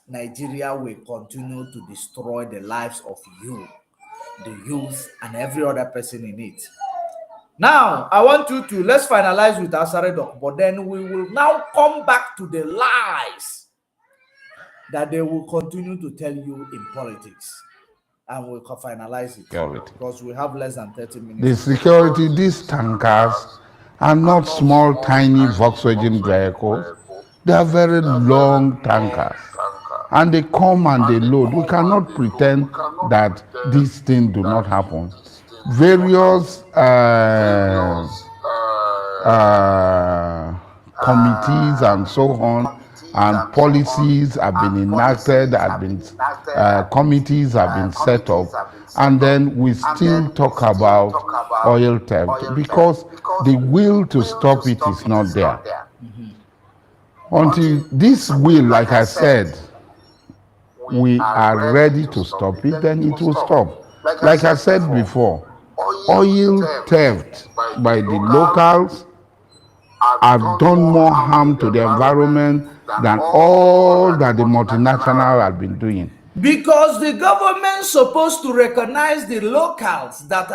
Nigeria will continue to destroy the lives of you, the youth, and every other person in it. Now, I want you to, let's finalize with Asari Doc, but then we will now come back to the lies that they will continue to tell you in politics. And we'll finalize it because we have less than 30 minutes. The security, these tankers are not small, tiny Volkswagen vehicles. They are very long tankers. And they come and they load. We cannot pretend that these things do not happen. Various committees and so on, and policies have been enacted, committees have been set up, and then we still talk about oil theft because the will to stop it is not there. Until this will, like I said, we are ready to stop it, then it will stop. Like I said before, oil theft by the locals have done more harm to the environment than all that the multinational have been doing. Because the government is supposed to recognize the locals that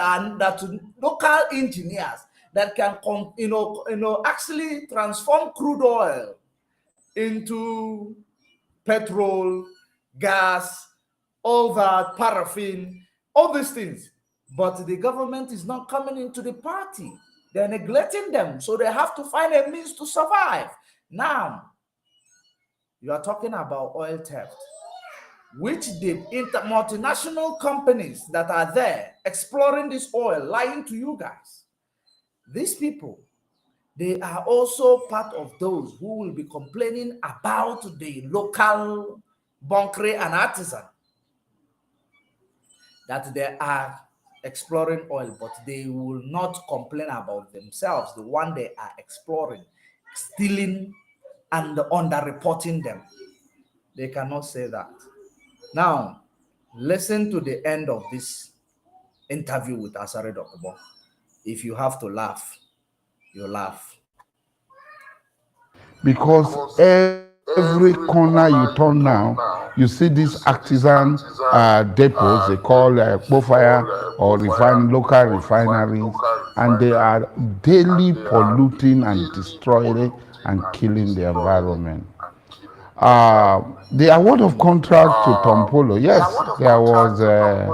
local engineers that can actually transform crude oil into petrol, gas, all that, paraffin, all these things. But the government is not coming into the party. They're neglecting them, so they have to find a means to survive. Now, you are talking about oil theft, which the multinational companies that are there exploring this oil, lying to you guys. These people, they are also part of those who will be complaining about the local bunkering and artisan, that they are exploring oil, but they will not complain about themselves, the one they are exploring, stealing and underreporting them. They cannot say that. Now, listen to the end of this interview with Asari Dokubo. If you have to laugh, you laugh. Because every corner you turn now, you see these artisan depots, they call fire or local refineries, and they are daily polluting and destroying and killing the environment. The award of contract to Tompolo, yes, there was a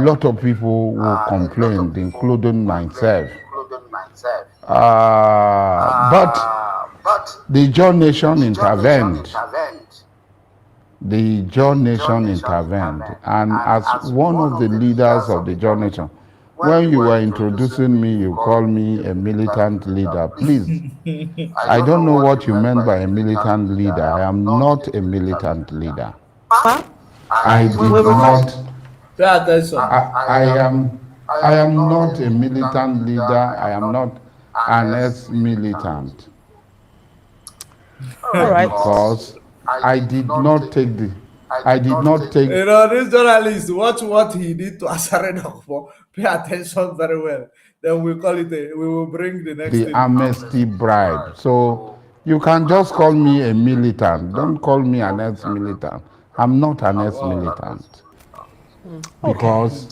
lot of people who complained, including myself. But the John Nation intervened. The John Nation intervened. And as one of the leaders of the John Nation, when you were introducing me, you called me a militant leader. Please, I don't know what you meant by a militant leader. I am not a militant leader. I did not. I am not a militant leader. I am not an ex-militant. All right. Because I did not take the. This journalist, watch what he did to Asari Dokubo. Pay attention very well. Then we call it. We will bring the next. The amnesty bribe. So you can just call me a militant. Don't call me an ex-militant. I'm not an ex-militant. Because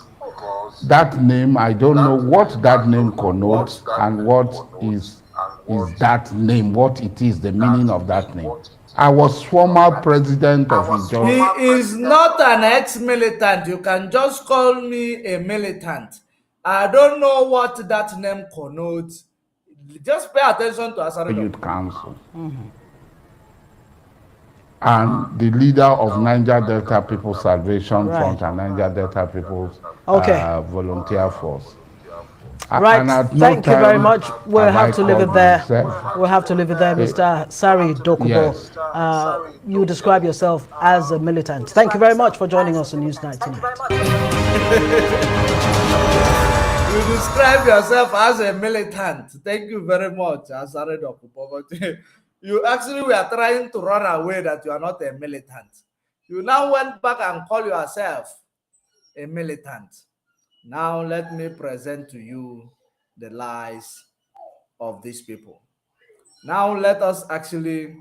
that name, I don't know what that name connotes and what is that name, what it is, the meaning of that name. I was former president of Ijo. He is not an ex-militant. You can just call me a militant. I don't know what that name connotes. Just pay attention to Asari Youth Council. And the leader of Niger Delta People's Salvation Front and Niger Delta People's Volunteer Force. Right, thank you very much. We'll have to leave it there. We'll have to leave it there, Mr. Asari Dokubo. Yes. You describe yourself as a militant. Thank you very much for joining us on Newsnight tonight. You describe yourself as a militant. Thank you very much, Asari Dokubo. You actually were trying to run away that you are not a militant. You now went back and call yourself a militant. Now let me present to you the lies of these people. Now let us actually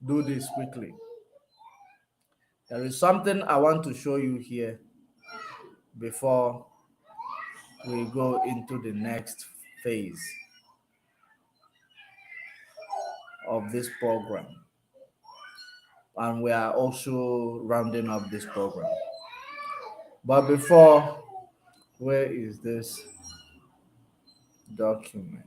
do this quickly. There is something I want to show you here before we go into the next phase of this program. And we are also rounding up this program. But before, where is this document?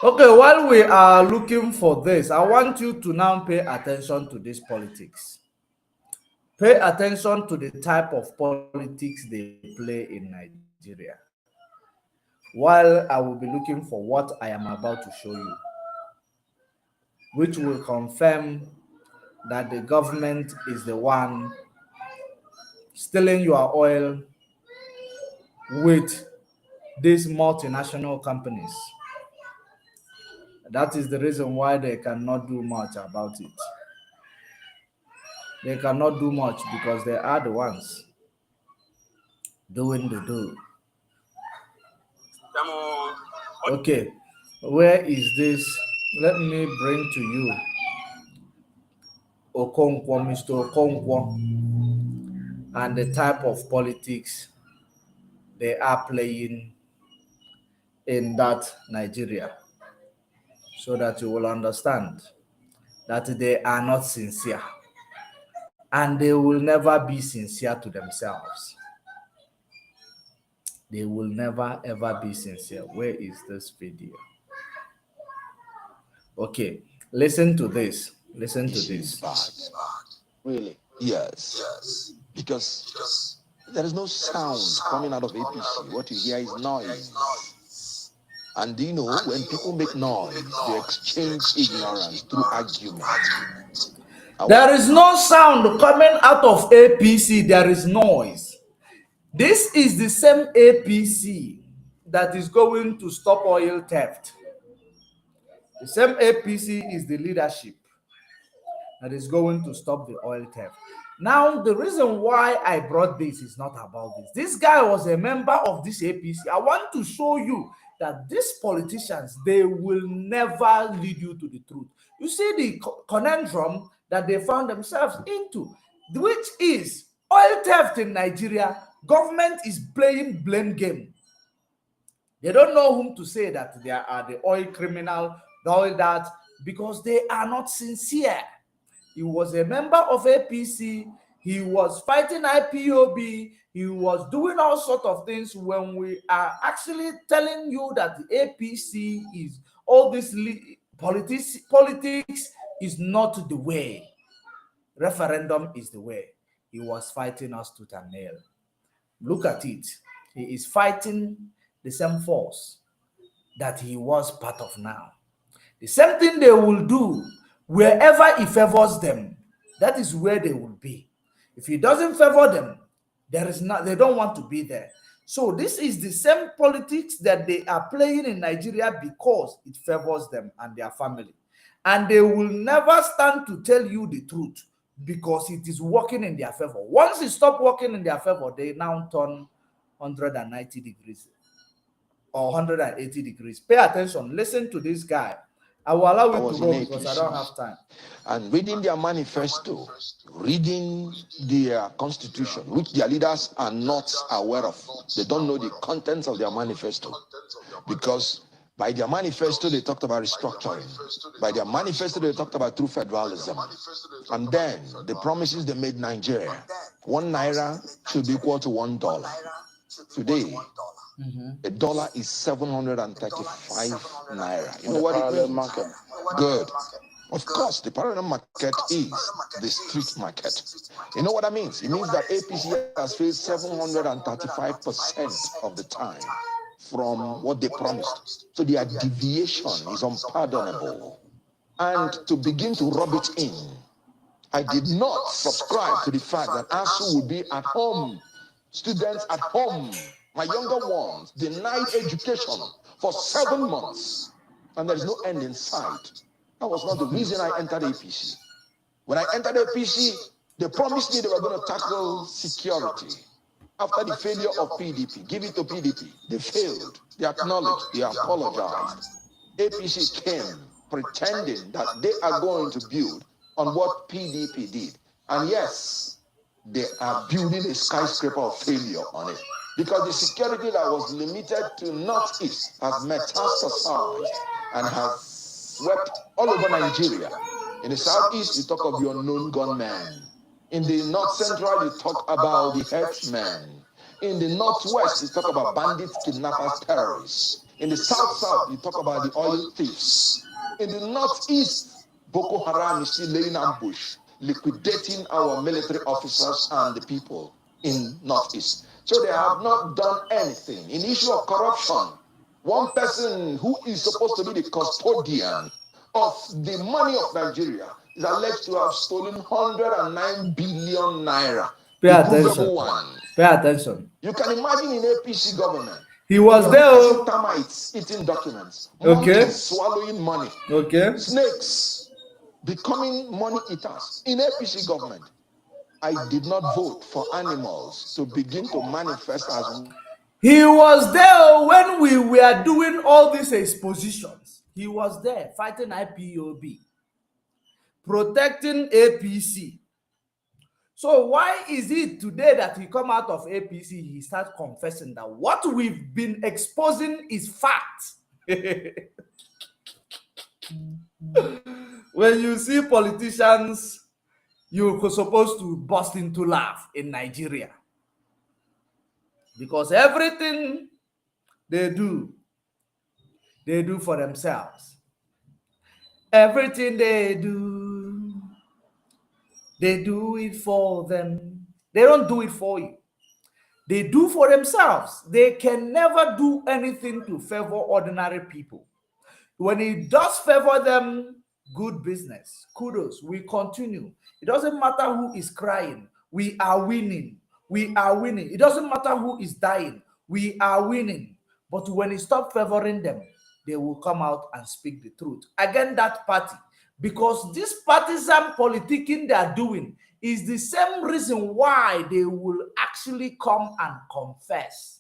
Okay, while we are looking for this, I want you to now pay attention to this politics. Pay attention to the type of politics they play in Nigeria. While I will be looking for what I am about to show you, which will confirm that the government is the one stealing your oil with these multinational companies. That is the reason why they cannot do much about it. They cannot do much because they are the ones doing the do. Okay, where is this? Let me bring to you Okonkwo, Mr. Okonkwo, and the type of politics they are playing in that Nigeria, so that you will understand that they are not sincere and they will never be sincere to themselves. They will never ever be sincere. Where is this video? Okay, listen to this. Listen to this. Really? Yes. Because there is no sound coming out of APC. What you hear is noise. And do you know, when people make noise, they exchange ignorance through argument. There is no sound coming out of APC. There is noise. This is the same APC that is going to stop oil theft. The same APC is the leadership that is going to stop the oil theft. Now, the reason why I brought this is not about this. This guy was a member of this APC. I want to show you that these politicians, they will never lead you to the truth. You see the conundrum that they found themselves into, which is oil theft in Nigeria. Government is playing blame game. They don't know whom to say that they are the oil criminal, the oil that, because they are not sincere. He was a member of APC. He was fighting IPOB. He was doing all sorts of things. When we are actually telling you that the APC is all this politics is not the way. Referendum is the way. He was fighting us tooth and nail. Look at it. He is fighting the same force that he was part of now. The same thing they will do wherever he favors them. That is where they will be. If he doesn't favor them, they don't want to be there. So this is the same politics that they are playing in Nigeria because it favors them and their family. And they will never stand to tell you the truth because it is working in their favor. Once it stops working in their favor, they now turn 190 degrees or 180 degrees. Pay attention. Listen to this guy. I will allow I you was to in go because I don't APC. have time. And reading their manifesto, reading their constitution, which their leaders are not aware of. They don't know the contents of their manifesto. Because by their manifesto, they talked about restructuring. By their manifesto, they talked about true federalism. And then the promises they made Nigeria. 1 naira should be equal to $1. Today, a dollar is 735 naira. You know what it means? Good. Of course, the parallel market is the street market. You know what that means? It means that APC has failed 735% of the time from what they promised. So their deviation is unpardonable. And to begin to rub it in, I did not subscribe to the fact that ASU would be at home, students at home, my younger ones, denied education for 7 months, and there is no end in sight. That was not the reason I entered APC. When I entered APC, they promised me they were going to tackle security. After the failure of PDP, give it to PDP. They failed. They acknowledged. They apologized. APC came pretending that they are going to build on what PDP did. And yes, they are building a skyscraper of failure on it. Because the security that was limited to Northeast has metastasized and has swept all over Nigeria. In the Southeast, you talk of the unknown gunmen. In the North Central, you talk about the herdsmen. In the Northwest, you talk about bandits, kidnappers, terrorists. In the South, you talk about the oil thieves. In the Northeast, Boko Haram is still laying ambush, liquidating our military officers and the people in Northeast. So they have not done anything. In the issue of corruption, one person who is supposed to be the custodian of the money of Nigeria is alleged to have stolen 109 billion naira. Pay attention. Pay attention. You can imagine in APC government. He was there. Termites eating documents. Okay. Monkeys swallowing money. Okay. Snakes becoming money eaters. In APC government, I did not vote for animals to begin to manifest as. He was there when we were doing all these expositions. He was there fighting IPOB, protecting APC. So why is it today that he come out of APC, he starts confessing that what we've been exposing is fact? When you see politicians, you're supposed to burst into laugh in Nigeria. Because everything they do for themselves. Everything they do it for them. They don't do it for you. They do for themselves. They can never do anything to favor ordinary people. When it does favor them, good business. Kudos. We continue. It doesn't matter who is crying. We are winning. We are winning. It doesn't matter who is dying. We are winning. But when it stops favoring them, they will come out and speak the truth against that party. Because this partisan politicking they are doing is the same reason why they will actually come and confess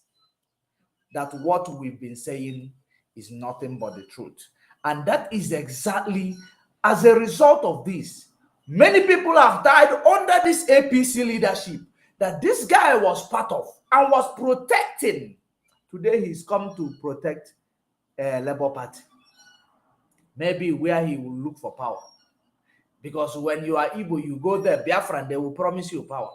that what we've been saying is nothing but the truth. And that is exactly as a result of this. Many people have died under this APC leadership that this guy was part of and was protecting. Today he's come to protect Labour Party. Maybe where he will look for power. Because when you are Igbo, you go there, Biafran, they will promise you power.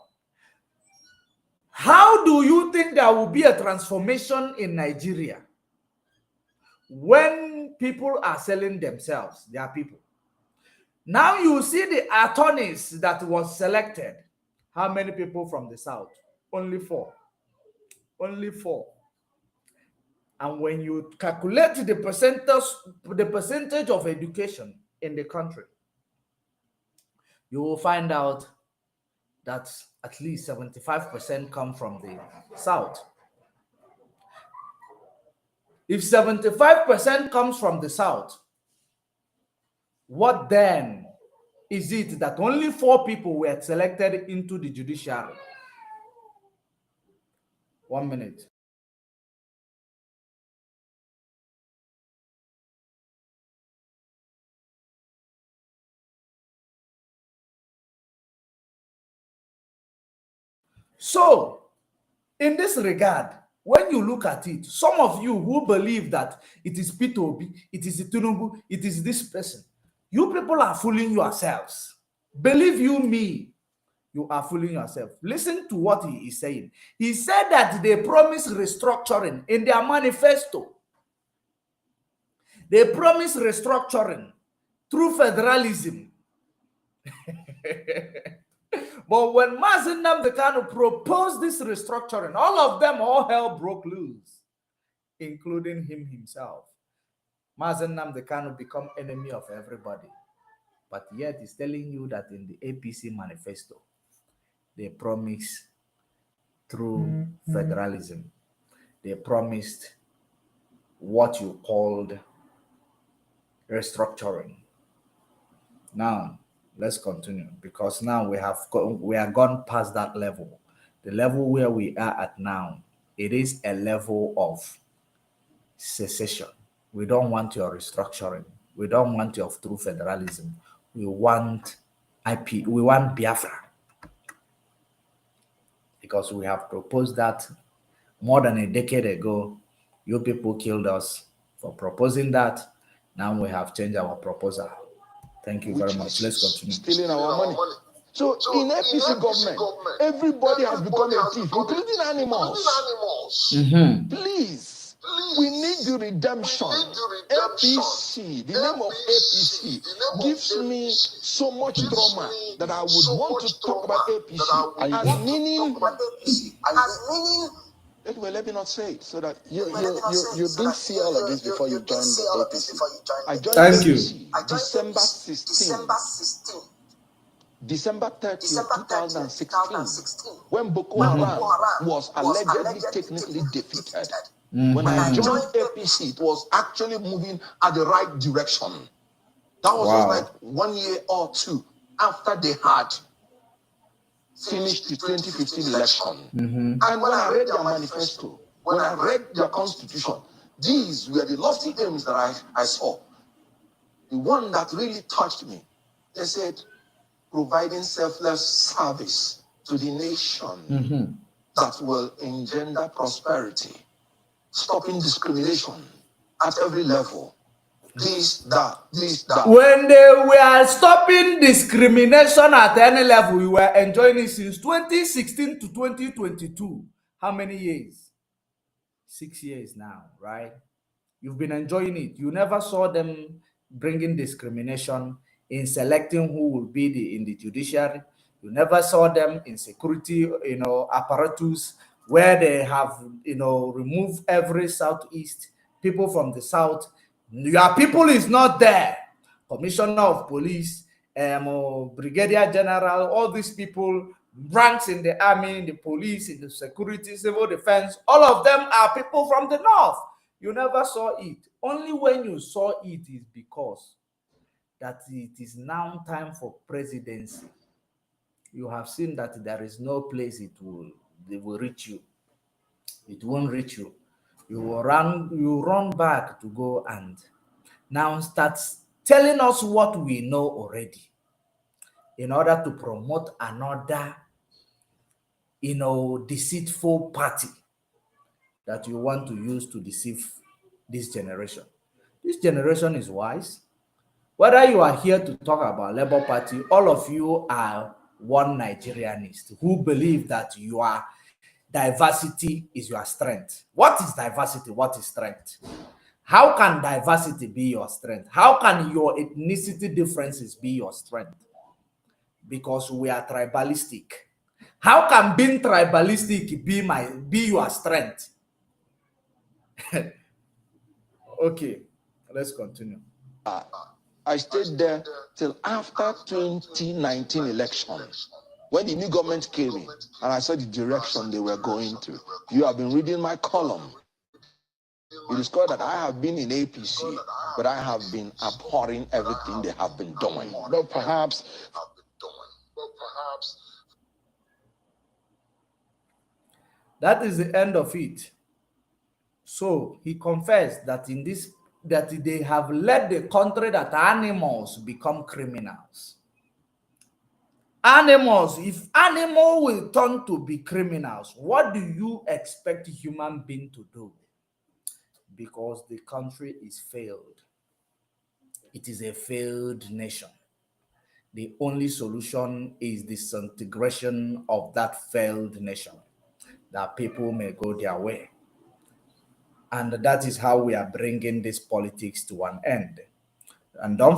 How do you think there will be a transformation in Nigeria when people are selling themselves, their people? Now you see the attorneys that was selected. How many people from the South? Only 4. Only 4. And when you calculate the percentage of education in the country, you will find out that at least 75% come from the South. If 75% comes from the South, what then is it that only 4 people were selected into the judiciary? 1 minute. So, in this regard, when you look at it, some of you who believe that it is IPOB, it is Tinubu, it is this person, you people are fooling yourselves. Believe you me, you are fooling yourself. Listen to what he is saying. He said that they promised restructuring in their manifesto. They promised restructuring through federalism. But when Mazi Nnamdi Kanu proposed this restructuring, all hell broke loose, including him himself. Mazi Nnamdi Kanu become enemy of everybody. But yet he's telling you that in the APC manifesto, they promised through federalism. They promised what you called restructuring. Now, let's continue, because now we are gone past that level. The level where we are at now, it is a level of secession. We don't want your restructuring. We don't want your true federalism. We want we want Biafra. Because we have proposed that more than a decade ago. You people killed us for proposing that. Now we have changed our proposal. Thank you very much. Let's continue. Stealing our money. So in APC government, everybody has become a thief, including animals. Please, we need the redemption. APC, the name of APC, gives me so much trauma that I would want to talk about APC as meaning. Anyway, let me not say it so that you didn't see all of this before you joined the APC. I joined APC December 16. December 30, 2016, when Boko Haram was allegedly technically defeated. When I joined APC, it was actually moving at the right direction. That was just like 1 year or two after they had finished the 2015 election. And when I read their manifesto, when I read their constitution, these were the lofty aims that I saw. The one that really touched me, they said, providing selfless service to the nation that will engender prosperity, stopping discrimination at every level. This, that. When they were stopping discrimination at any level, we were enjoying it since 2016 to 2022. How many years? 6 years now, right? You've been enjoying it. You never saw them bringing discrimination in selecting who will be in the judiciary. You never saw them in security, apparatus, where they have, removed every Southeast people from the South. Your people is not there. Commissioner of Police, Brigadier General, all these people, ranks in the army, in the police, in the security, civil defense, all of them are people from the North. You never saw it. Only when you saw it is because that it is now time for presidency. You have seen that there is no place they will reach you. It won't reach you. You run back to go and now start telling us what we know already in order to promote another, deceitful party that you want to use to deceive this generation. This generation is wise. Whether you are here to talk about Labour Party, all of you are one Nigerianist who believe that your diversity is your strength. What is diversity? What is strength? How can diversity be your strength? How can your ethnicity differences be your strength? Because we are tribalistic. How can being tribalistic be your strength? Okay, let's continue. I stayed there till after 2019 election, when the new government came in, and I saw the direction they were going to. You have been reading my column. You discovered that I have been in APC, but I have been abhorring everything they have been doing. But perhaps that is the end of it. So he confessed that that they have led the country that animals become criminals. Animals, if animal will turn to be criminals, what do you expect human being to do? Because the country is failed. It is a failed nation. The only solution is disintegration of that failed nation, that people may go their way. And that is how we are bringing this politics to an end. And don't